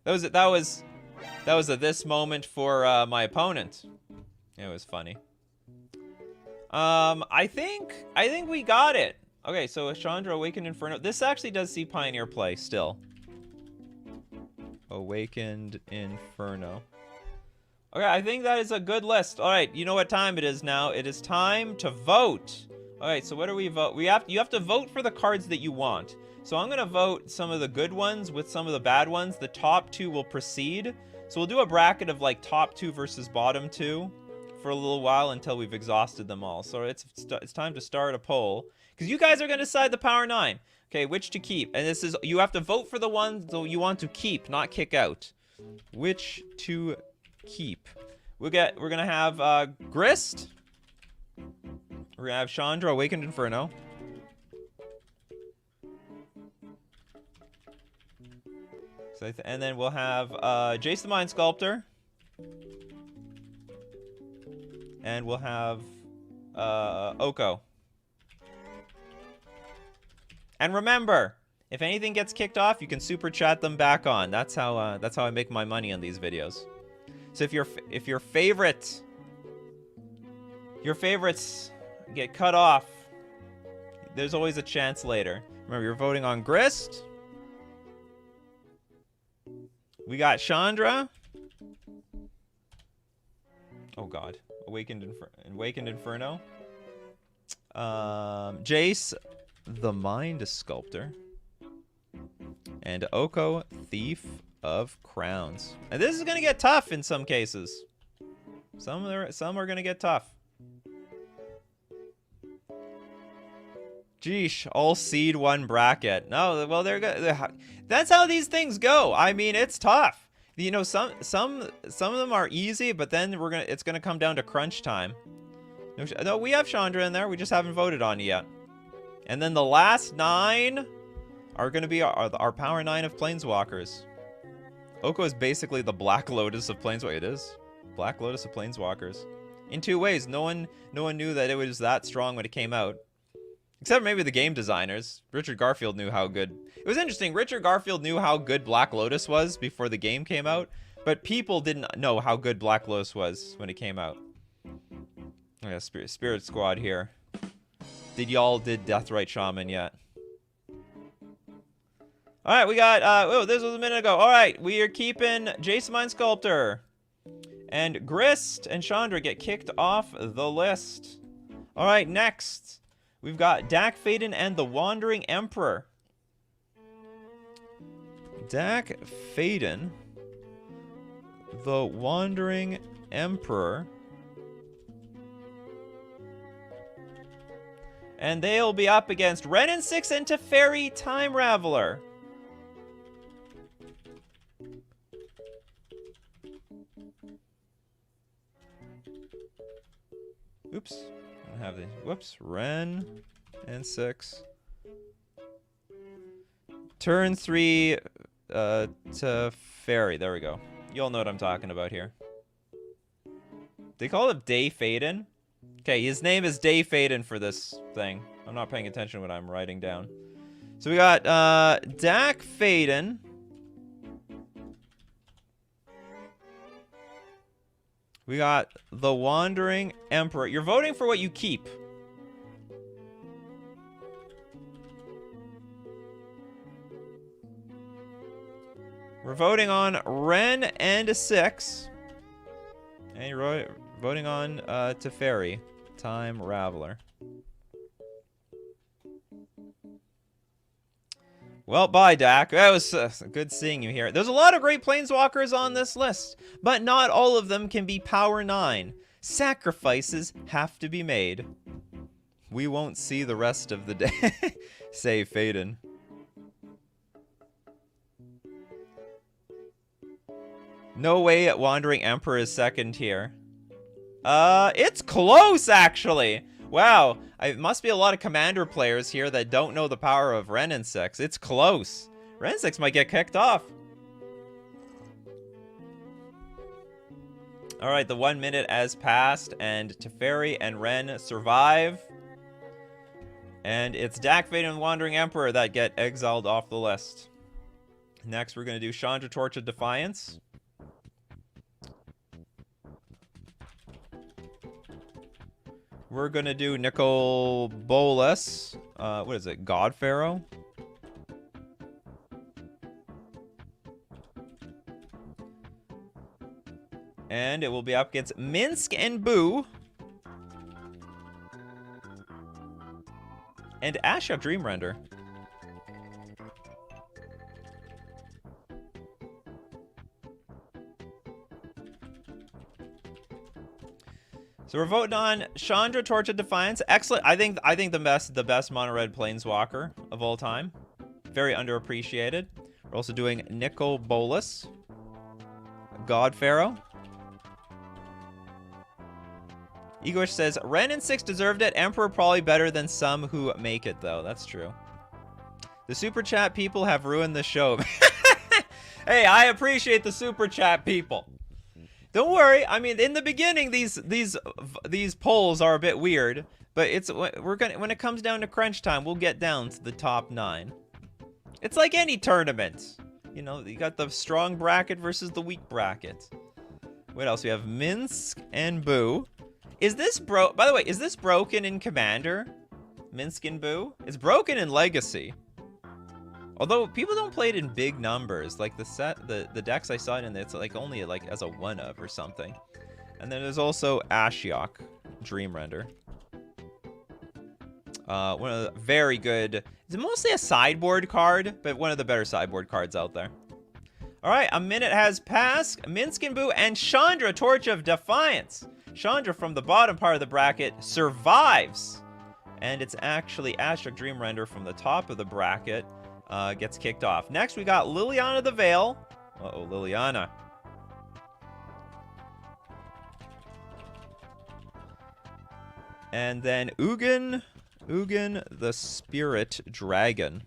That was a this moment for my opponent. It was funny. I think we got it. Okay, so Chandra Awakened Inferno. This actually does see Pioneer play still. Awakened Inferno. Okay, I think that is a good list. All right, you know what time it is now. It is time to vote. All right, so what do we vote? You have to vote for the cards that you want. So I'm gonna vote some of the good ones with some of the bad ones. The top 2 will proceed. So we'll do a bracket of like top 2 versus bottom 2 for a little while until we've exhausted them all. So it's time to start a poll. Because you guys are going to decide the Power 9. Okay, which to keep. And this is, you have to vote for the ones that you want to keep, not kick out. Which to keep. We're going to have Grist. We're going to have Chandra, Awakened Inferno. So and then we'll have Jace the Mind Sculptor. And we'll have Oko. And remember, if anything gets kicked off, you can super chat them back on. That's how I make my money on these videos. So if your favorites get cut off, there's always a chance later. Remember, you're voting on Grist. We got Chandra. Oh God, Awakened Inferno. Jace the Mind Sculptor. And Oko, Thief of Crowns. And this is gonna get tough in some cases. Some are gonna get tough. Geesh, all seed one bracket. No, well that's how these things go. I mean, it's tough. You know, some of them are easy, but then it's gonna come down to crunch time. No, we have Chandra in there. We just haven't voted on it yet. And then the last 9 are gonna be our Power 9 of Planeswalkers. Oko is basically the Black Lotus of Planeswalkers. It is Black Lotus of Planeswalkers. In 2 ways. No one knew that it was that strong when it came out. Except maybe the game designers. Richard Garfield knew how good... It was interesting. Richard Garfield knew how good Black Lotus was before the game came out. But people didn't know how good Black Lotus was when it came out. Oh yeah, Spirit Squad here. Did Deathrite Shaman yet? Alright, we got... oh, this was a minute ago. Alright, we are keeping Jace the Mind Sculptor. And Grist and Chandra get kicked off the list. Alright, next... We've got Dak Faden and the Wandering Emperor. Dak Faden, the Wandering Emperor. And they'll be up against Ren and 6 and Teferi Time Raveler. Oops. Have the whoops, Ren and 6. Turn 3 to Fairy. There we go. You all know what I'm talking about here. They call it Day Faden. Okay, his name is Day Faden for this thing. I'm not paying attention to what I'm writing down. So we got Dak Faden. We got the Wandering Emperor. You're voting for what you keep. We're voting on Ren and 6. And you're voting on Teferi, Time Raveler. Well, bye, Dak. That was good seeing you here. There's a lot of great Planeswalkers on this list, but not all of them can be Power 9. Sacrifices have to be made. We won't see the rest of the day. Say Faden. No way Wandering Emperor is second here. It's close, actually. Wow, it must be a lot of Commander players here that don't know the power of Ren and 6. It's close. Ren 6 might get kicked off. Alright, the 1 minute has passed, and Teferi and Ren survive. And it's Dak Faden and Wandering Emperor that get exiled off the list. Next, we're going to do Chandra Torch of Defiance. We're going to do Nicol Bolas. What is it? God Pharaoh? And it will be up against Minsk and Boo. And Asha Dreamrender. So we're voting on Chandra, Torch of Defiance. Excellent. I think the best mono red planeswalker of all time. Very underappreciated. We're also doing Nicol Bolas, God Pharaoh. Egoish says Ren and 6 deserved it. Emperor probably better than some who make it though. That's true. The super chat people have ruined the show. Hey, I appreciate the super chat people. Don't worry. I mean, in the beginning, these polls are a bit weird, but when it comes down to crunch time, we'll get down to the top 9. It's like any tournament. You know, you got the strong bracket versus the weak bracket. What else? We have Minsk and Boo. Is this by the way, is this broken in Commander? Minsk and Boo? It's broken in Legacy. Although people don't play it in big numbers, like the decks I saw it in, it's like only like as a 1-of or something. And then there's also Ashiok, Dream Render. One of the very good. It's mostly a sideboard card, but one of the better sideboard cards out there. All right, a minute has passed. Minsk and Boo and Chandra, Torch of Defiance. Chandra from the bottom part of the bracket survives, and it's actually Ashiok Dream Render from the top of the bracket. Gets kicked off. Next, we got Liliana the Veil. Uh-oh, Liliana. And then Ugin the Spirit Dragon.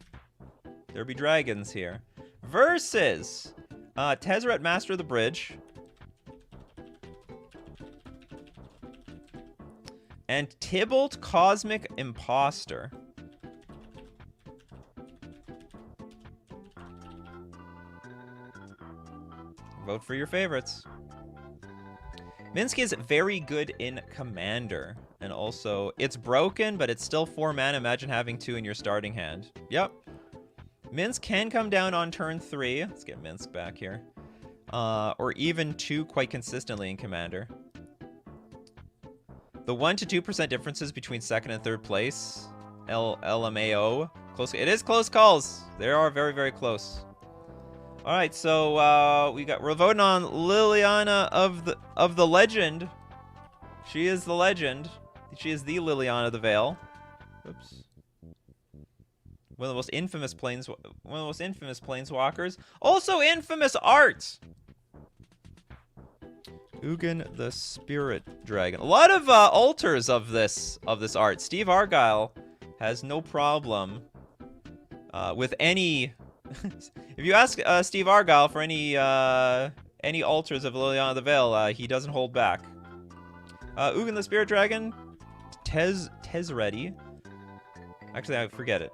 There be dragons here. Versus Tezzeret, Master of the Bridge. And Tybalt, Cosmic Imposter. Vote for your favorites. Minsk is very good in Commander. And also, it's broken, but it's still 4 mana. Imagine having 2 in your starting hand. Yep. Minsk can come down on turn 3. Let's get Minsk back here. Or even 2 quite consistently in Commander. The 1 to 2% differences between second and third place. LMAO. Close. It is close calls. They are very, very close. All right, so we're voting on Liliana of the legend. She is the legend. She is the Liliana the Veil. Oops. One of the most infamous planeswalkers. Also infamous art. Ugin the Spirit Dragon. A lot of alters of this art. Steve Argyle has no problem with any. If you ask Steve Argyle for any alters of Liliana the Veil, he doesn't hold back. Ugin the Spirit Dragon, Tezzeret. Actually, I forget it.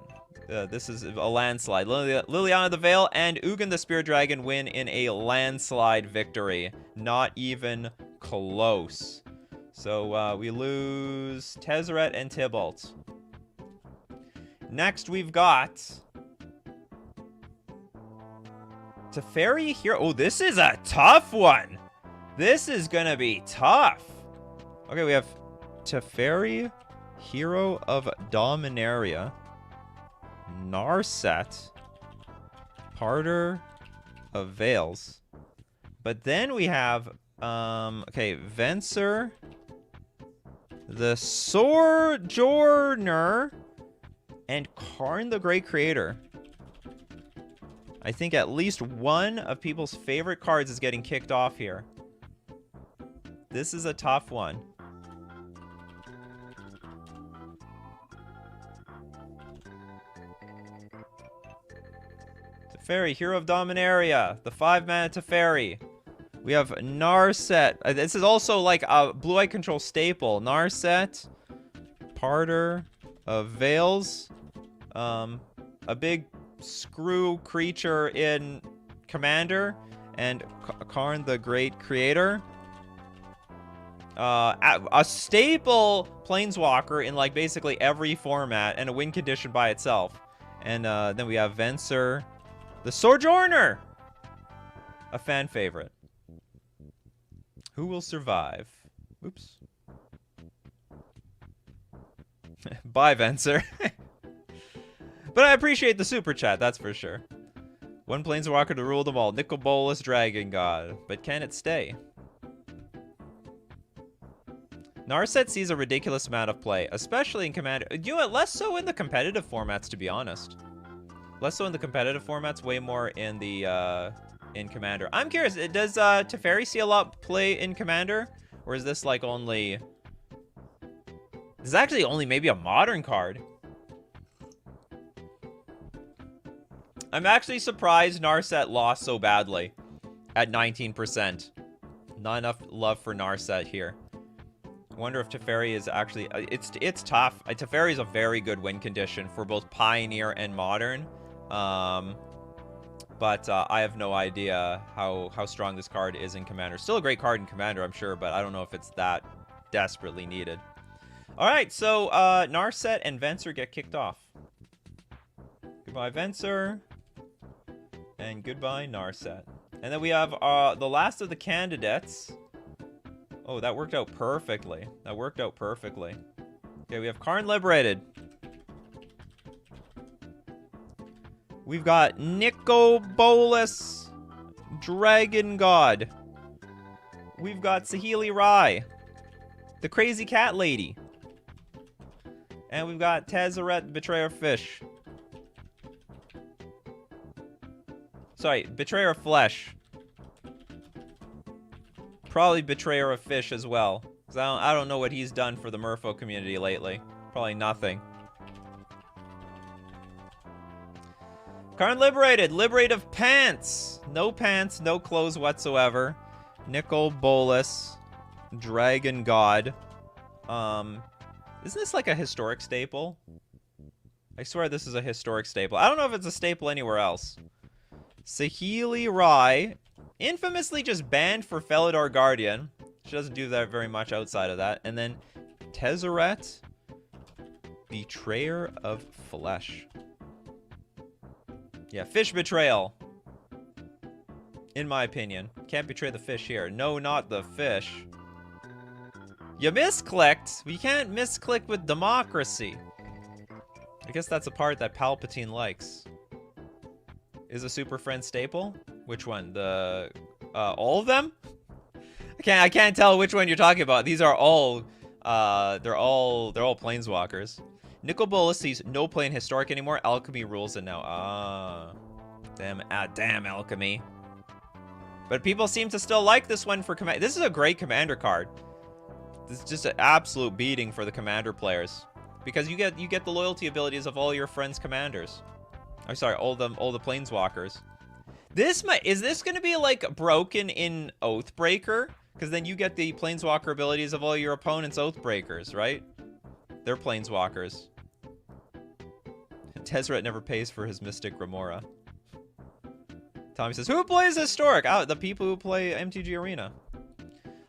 This is a landslide. Liliana the Veil and Ugin the Spirit Dragon win in a landslide victory. Not even close. So we lose Tezzeret and Tybalt. Next, we've got Teferi Hero. Oh, this is a tough one. This is gonna be tough. Okay, we have Teferi, Hero of Dominaria, Narset, Parter of Veils. But then we have, okay, Venser, the Sojourner, and Karn the Great Creator. I think at least one of people's favorite cards is getting kicked off here. This is a tough one. Teferi, Hero of Dominaria, the 5-mana Teferi. We have Narset. This is also like a blue-eye control staple. Narset, Parter of Veils, a big screw creature in Commander, and Karn the Great Creator. A staple planeswalker in like basically every format, and a win condition by itself. And then we have Venser, the Sojourner, a fan favorite. Who will survive? Oops. Bye, Venser. But I appreciate the super chat, that's for sure. One planeswalker to rule them all. Nicol Bolas, Dragon God. But can it stay? Narset sees a ridiculous amount of play, especially in Commander. You know what? Less so in the competitive formats, to be honest. Less so in the competitive formats, way more in the in Commander. I'm curious, does Teferi see a lot play in Commander? Or is this like only... This is actually only maybe a modern card. I'm actually surprised Narset lost so badly at 19%. Not enough love for Narset here. I wonder if Teferi is actually... It's tough. Teferi is a very good win condition for both Pioneer and Modern. But I have no idea how strong this card is in Commander. Still a great card in Commander, I'm sure, but I don't know if it's that desperately needed. Alright, so Narset and Venser get kicked off. Goodbye, Venser. And goodbye, Narset. And then we have the last of the candidates. Oh, that worked out perfectly. That worked out perfectly. Okay, we have Karn Liberated. We've got Nico-Bolas, Dragon God. We've got Saheeli Rai, the Crazy Cat Lady. And we've got Tezzeret, Betrayer of Fish. Sorry, Betrayer of Flesh. Probably Betrayer of Fish as well. Because I don't know what he's done for the Merfolk community lately. Probably nothing. Karn Liberated. Liberate of pants. No pants, no clothes whatsoever. Nico-Bolas, Dragon God. Isn't this like a historic staple? I swear this is a historic staple. I don't know if it's a staple anywhere else. Saheeli Rai, infamously just banned for Felidar Guardian. She doesn't do that very much outside of that. And then Tezzeret, Betrayer of Flesh. Yeah, fish betrayal. In my opinion. Can't betray the fish here. No, not the fish. You misclicked. You can't misclick with democracy. I guess that's a part that Palpatine likes. Is a Super Friend staple? Which one? The all of them? I can't tell which one you're talking about. These are all they're all Planeswalkers. Nico-Bolas sees no play in Historic anymore. Alchemy rules it now. Damn Alchemy. But people seem to still like this one for Commander. This is a great Commander card. This is just an absolute beating for the Commander players. Because you get the loyalty abilities of all your friends' Commanders. I'm sorry, all the Planeswalkers. Is this going to be like broken in Oathbreaker? Because then you get the Planeswalker abilities of all your opponents' Oathbreakers, right? They're Planeswalkers. Tezzeret never pays for his Mystic Remora. Tommy says, who plays Historic? Oh, the people who play MTG Arena.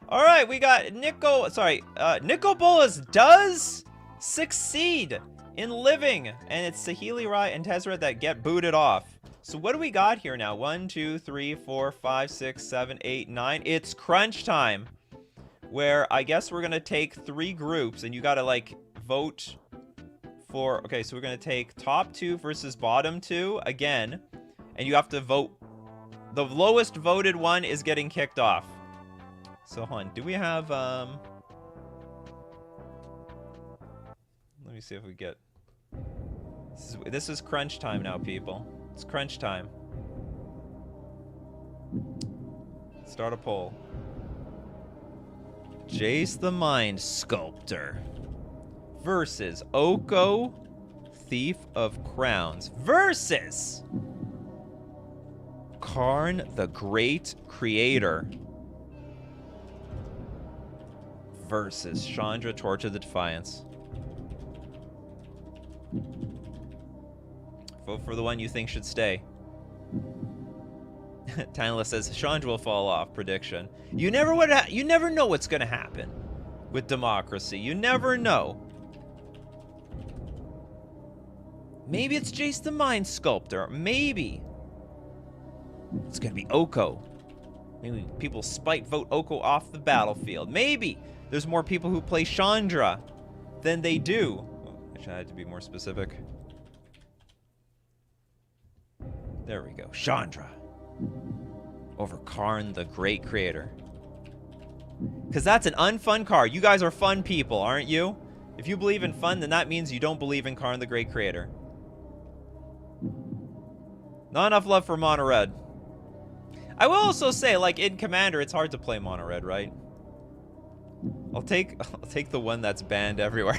Alright, we got Nico-Bolas does succeed in living. And it's Saheeli Rai and Tezzeret that get booted off. So what do we got here now? 1, 2, 3, 4, 5, 6, 7, 8, 9. It's crunch time. Where I guess we're going to take 3 groups. And you got to like vote for... Okay, so we're going to take top 2 versus bottom 2 again. And you have to vote. The lowest voted one is getting kicked off. So hold on. Do we have... Let me see if we get... This is crunch time now, people. It's crunch time. Start a poll. Jace the Mind Sculptor versus Oko, Thief of Crowns versus Karn the Great Creator versus Chandra Torch of the Defiance. Vote for the one you think should stay. Tanla says Chandra will fall off. Prediction. You never know what's gonna happen with democracy. You never know. Maybe it's Jace the Mind Sculptor. Maybe it's gonna be Oko. Maybe people spite vote Oko off the battlefield. Maybe there's more people who play Chandra than they do. Oh, actually, I had to be more specific. There we go. Chandra over Karn the Great Creator. Because that's an unfun card. You guys are fun people, aren't you? If you believe in fun, then that means you don't believe in Karn the Great Creator. Not enough love for Mono Red. I will also say, like, in Commander, it's hard to play Mono Red, right? I'll take the one that's banned everywhere.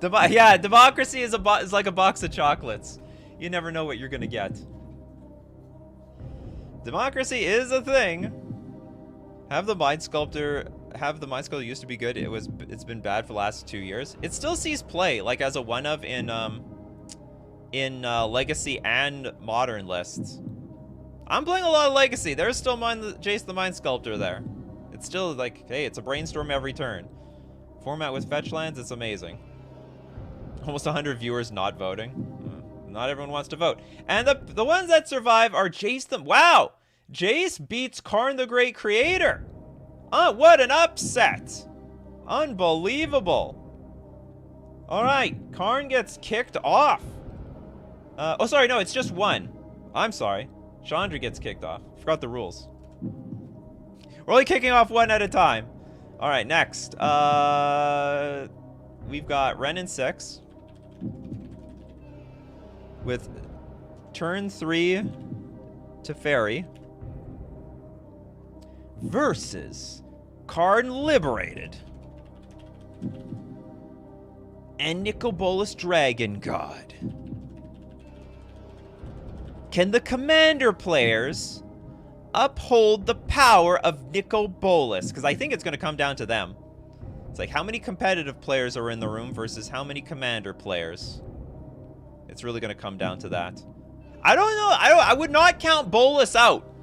Yeah, democracy is like a box of chocolates. You never know what you're gonna get. Democracy is a thing. Have the Mind Sculptor used to be good. It's been bad for the last 2 years. It still sees play, like as a one of in Legacy and Modern lists. I'm playing a lot of Legacy. There's still Jace the Mind Sculptor there. It's still like, hey, it's a brainstorm every turn. Format with fetch lands, it's amazing. Almost 100 viewers not voting. Not everyone wants to vote. And the ones that survive are Jace wow! Jace beats Karn the Great Creator. What an upset. Unbelievable. Alright, Karn gets kicked off. Oh, sorry, no, it's just one. I'm sorry. Chandra gets kicked off. Forgot the rules. We're only kicking off one at a time. Alright, next. We've got Ren and 6. With turn 3 Teferi. Versus Karn Liberated. And Nicol Bolas Dragon God. Can the Commander players uphold the power of Nicol Bolas? Because I think it's going to come down to them. It's like, how many competitive players are in the room versus how many Commander players? It's really going to come down to that. I don't know. I would not count Bolas out.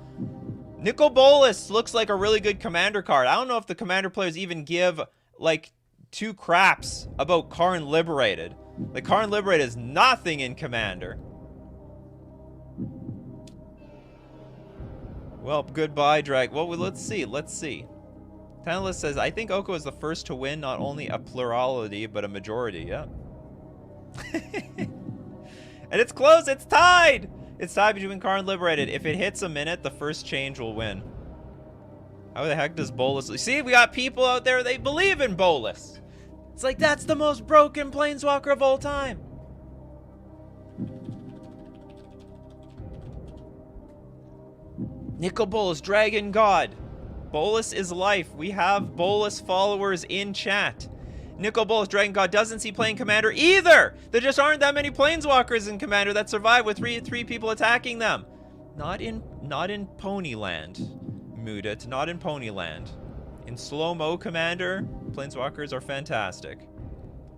Nicol Bolas looks like a really good Commander card. I don't know if the Commander players even give, like, 2 craps about Karn Liberated. Like, Karn Liberated is nothing in Commander. Well, goodbye, Drag. Well, let's see. Let's see. Tantalus says, I think Oko is the first to win not only a plurality, but a majority. Yeah. And it's close. It's tied. It's tied between Karn Liberated. If it hits a minute, the first change will win. How the heck does Bolas... See, we got people out there, they believe in Bolas. It's like, that's the most broken Planeswalker of all time. Nicol Bolas, Dragon God. Bolas is life. We have Bolas followers in chat. Nicol Bolas, Dragon God, doesn't see playing Commander either. There just aren't that many Planeswalkers in Commander that survive with three people attacking them. Not in Ponyland, Mudit. Not in Ponyland. In slow-mo Commander, Planeswalkers are fantastic.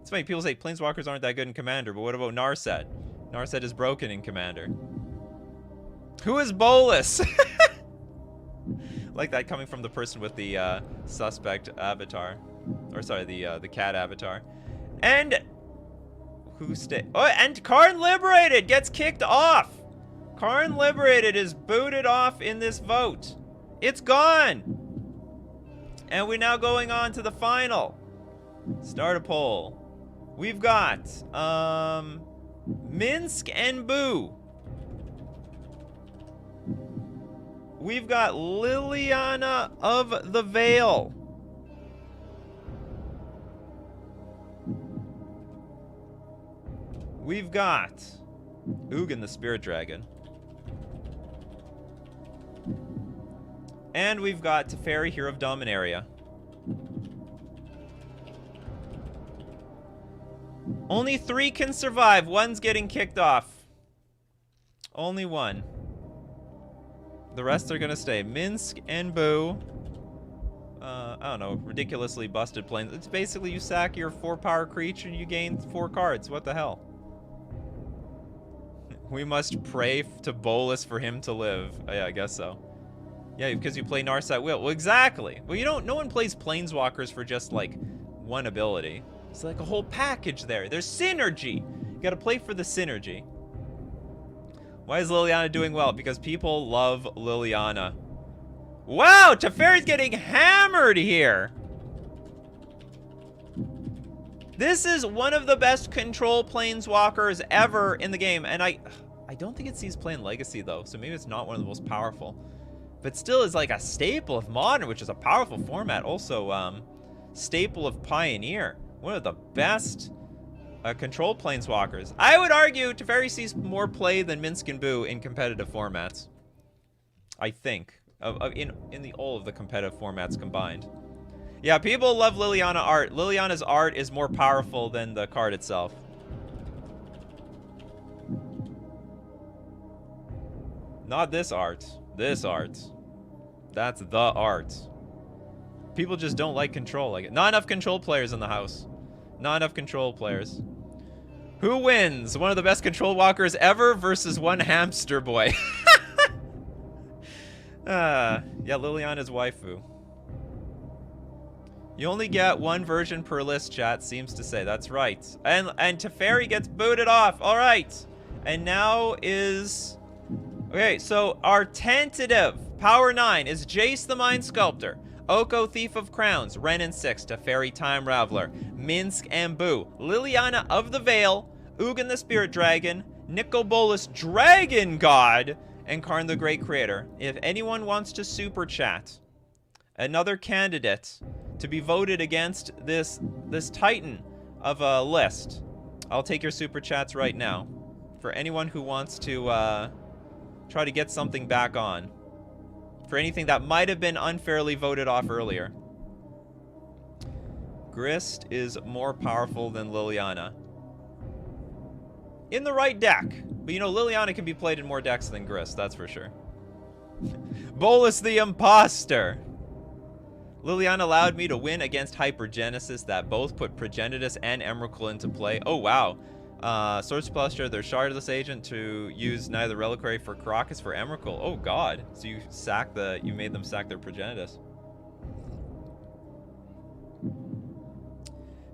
It's funny, people say Planeswalkers aren't that good in Commander, but what about Narset? Narset is broken in Commander. Who is Bolas? Like that coming from the person with the suspect avatar. Or sorry, the cat avatar. And and Karn Liberated gets kicked off. Karn Liberated is booted off in this vote. It's gone. And we're now going on to the final. Start a poll. We've got Minsk and Boo. We've got Liliana of the Veil. We've got Ugin the Spirit Dragon. And we've got Teferi, Hero of Dominaria. Only 3 can survive. One's getting kicked off. Only one. The rest are gonna stay. Minsk and Boo. I don't know, ridiculously busted planes. It's basically you sack your 4-power creature and you gain 4 cards. What the hell? We must pray to Bolas for him to live. Oh, yeah, I guess so. Yeah, because you play Narset Will. Well, exactly. Well, no one plays Planeswalkers for just, like, one ability. It's like a whole package there. There's synergy. You gotta play for the synergy. Why is Liliana doing well? Because people love Liliana. Wow, Teferi's getting hammered here. This is one of the best control Planeswalkers ever in the game. And I don't think it sees play in Legacy, though. So maybe it's not one of the most powerful. but still is like a staple of Modern, which is a powerful format. Also, staple of Pioneer. One of the best control Planeswalkers. I would argue Teferi sees more play than Minsk and Boo in competitive formats. I think. In all of the competitive formats combined. Yeah, people love Liliana art. Liliana's art is more powerful than the card itself. Not this art. This art. That's the art. People just don't like control like it. Not enough control players in the house. Not enough control players. Who wins? One of the best control walkers ever versus one hamster boy. Yeah, Liliana's waifu. You only get one version per list, chat seems to say. That's right. And Teferi gets booted off. All right. And now is... Okay, so our tentative Power 9 is Jace the Mind Sculptor, Oko Thief of Crowns, Ren and 6, Teferi Time Raveler, Minsk and Boo, Liliana of the Veil, Ugin the Spirit Dragon, Nicol Bolas Dragon God, and Karn the Great Creator. If anyone wants to super chat another candidate to be voted against this titan of a list, I'll take your super chats right now. For anyone who wants to try to get something back on. For anything that might have been unfairly voted off earlier. Grist is more powerful than Liliana. In the right deck. But you know, Liliana can be played in more decks than Grist, that's for sure. Bolas the Imposter. Liliana allowed me to win against Hypergenesis that both put Progenitus and Emrakul into play. Oh, wow. Swords Pluster, their Shardless Agent to use neither Reliquary for Karakas for Emrakul. Oh, God. So you made them sack their Progenitus.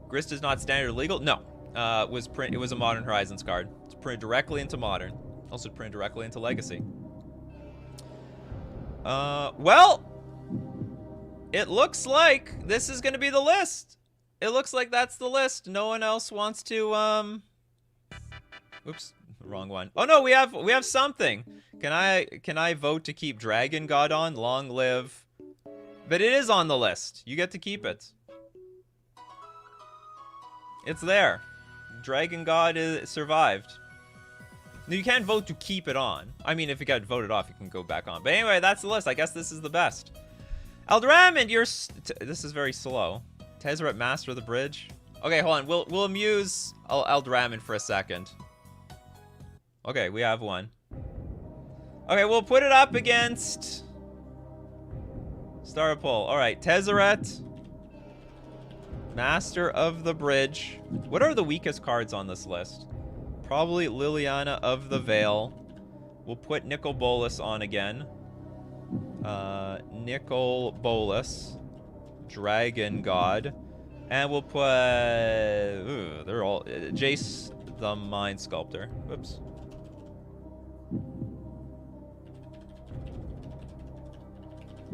Grist is not standard legal? No. It was a Modern Horizons card. It's printed directly into Modern. Also printed directly into Legacy. Well, it looks like this is going to be the list. It looks like that's the list. No one else wants to, oops, wrong one. Oh no, we have something. Can I vote to keep Dragon God on? Long live. But it is on the list. You get to keep it. It's there. Dragon God survived. You can't vote to keep it on. I mean, if it got voted off, you can go back on. But anyway, that's the list. I guess this is the best. Eldraman, this is very slow. Tezzeret, Master of the Bridge. Okay, hold on. We'll amuse Eldraman for a second. Okay, we have one. Okay, we'll put it up against... Start a poll. All right, Tezzeret, Master of the Bridge. What are the weakest cards on this list? Probably Liliana of the Veil. We'll put Nicol Bolas on again. Nicol Bolas, Dragon God, and we'll put they're all Jace the Mind Sculptor. Whoops.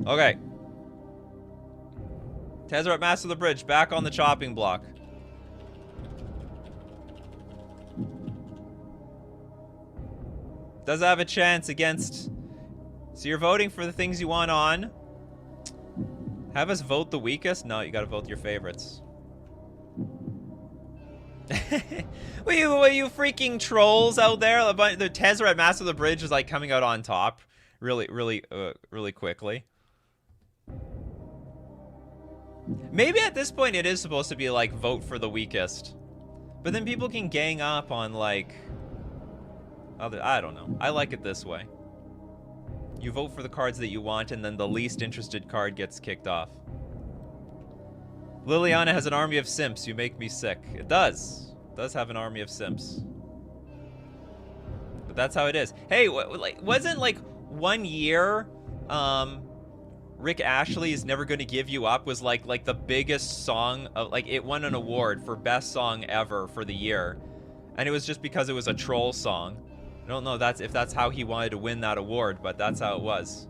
Okay. Tezzeret, Master of the Bridge, back on the chopping block. Does have a chance against... So you're voting for the things you want on. Have us vote the weakest? No, you gotta vote your favorites. Were you freaking trolls out there? The Tezzeret Master of the Bridge is like coming out on top really quickly. Maybe at this point it is supposed to be like vote for the weakest. But then people can gang up on like I don't know. I like it this way. You vote for the cards that you want, and then the least interested card gets kicked off. Liliana has an army of simps. You make me sick. It does. It does have an army of simps. But that's how it is. Hey, wasn't like 1 year, Rick Ashley's Never Gonna Give You Up was like the biggest song of, like, it won an award for best song ever for the year. And it was just because it was a troll song. I don't know if that's how he wanted to win that award, but that's how it was.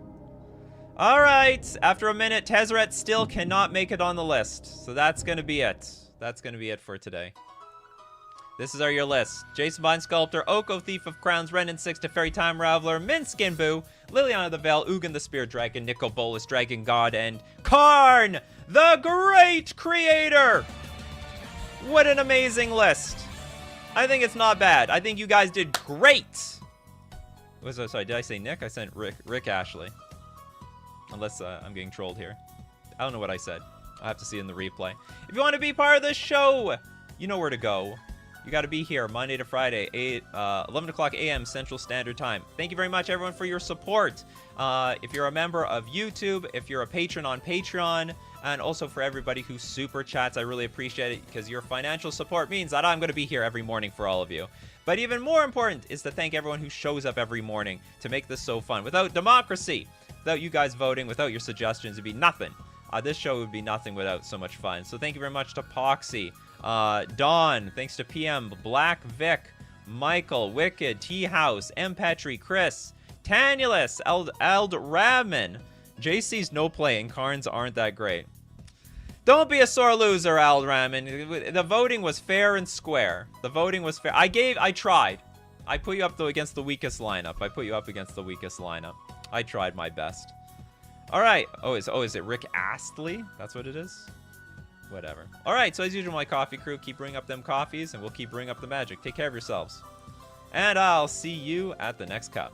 All right, after a minute, Tezzeret still cannot make it on the list. So that's going to be it. That's going to be it for today. This is your list. Jason Vine Sculptor, Oko Thief of Crowns, Renin 6 Teferi Time Raveler, Minskin Boo, Liliana the Veil, Ugin the Spear Dragon, Nicol Bolas Dragon God, and Karn, the Great Creator! What an amazing list. I think it's not bad. I think you guys did great. Sorry, did I say Nick? I said Rick Ashley. Unless I'm getting trolled here. I don't know what I said. I'll have to see it in the replay. If you want to be part of the show, you know where to go. You got to be here Monday to Friday, 11 o'clock a.m. Central Standard Time. Thank you very much, everyone, for your support. If you're a member of YouTube, if you're a patron on Patreon, and also for everybody who super chats, I really appreciate it because your financial support means that I'm going to be here every morning for all of you. But even more important is to thank everyone who shows up every morning to make this so fun. Without democracy, without you guys voting, without your suggestions, it'd be nothing. This show would be nothing without so much fun. So thank you very much to Poxy, Dawn, thanks to PM, Black Vic, Michael, Wicked, T-House, M. Petri, Chris, Tanulus, Eld Radman. JC's no play and Karns aren't that great. Don't be a sore loser, Eld Radman. The voting was fair and square. The voting was fair. I tried. I put you up against the weakest lineup. I tried my best. All right. Oh, is it Rick Astley? That's what it is? Whatever. All right. So as usual, my coffee crew, keep bringing up them coffees, and we'll keep bringing up the magic. Take care of yourselves. And I'll see you at the next cup.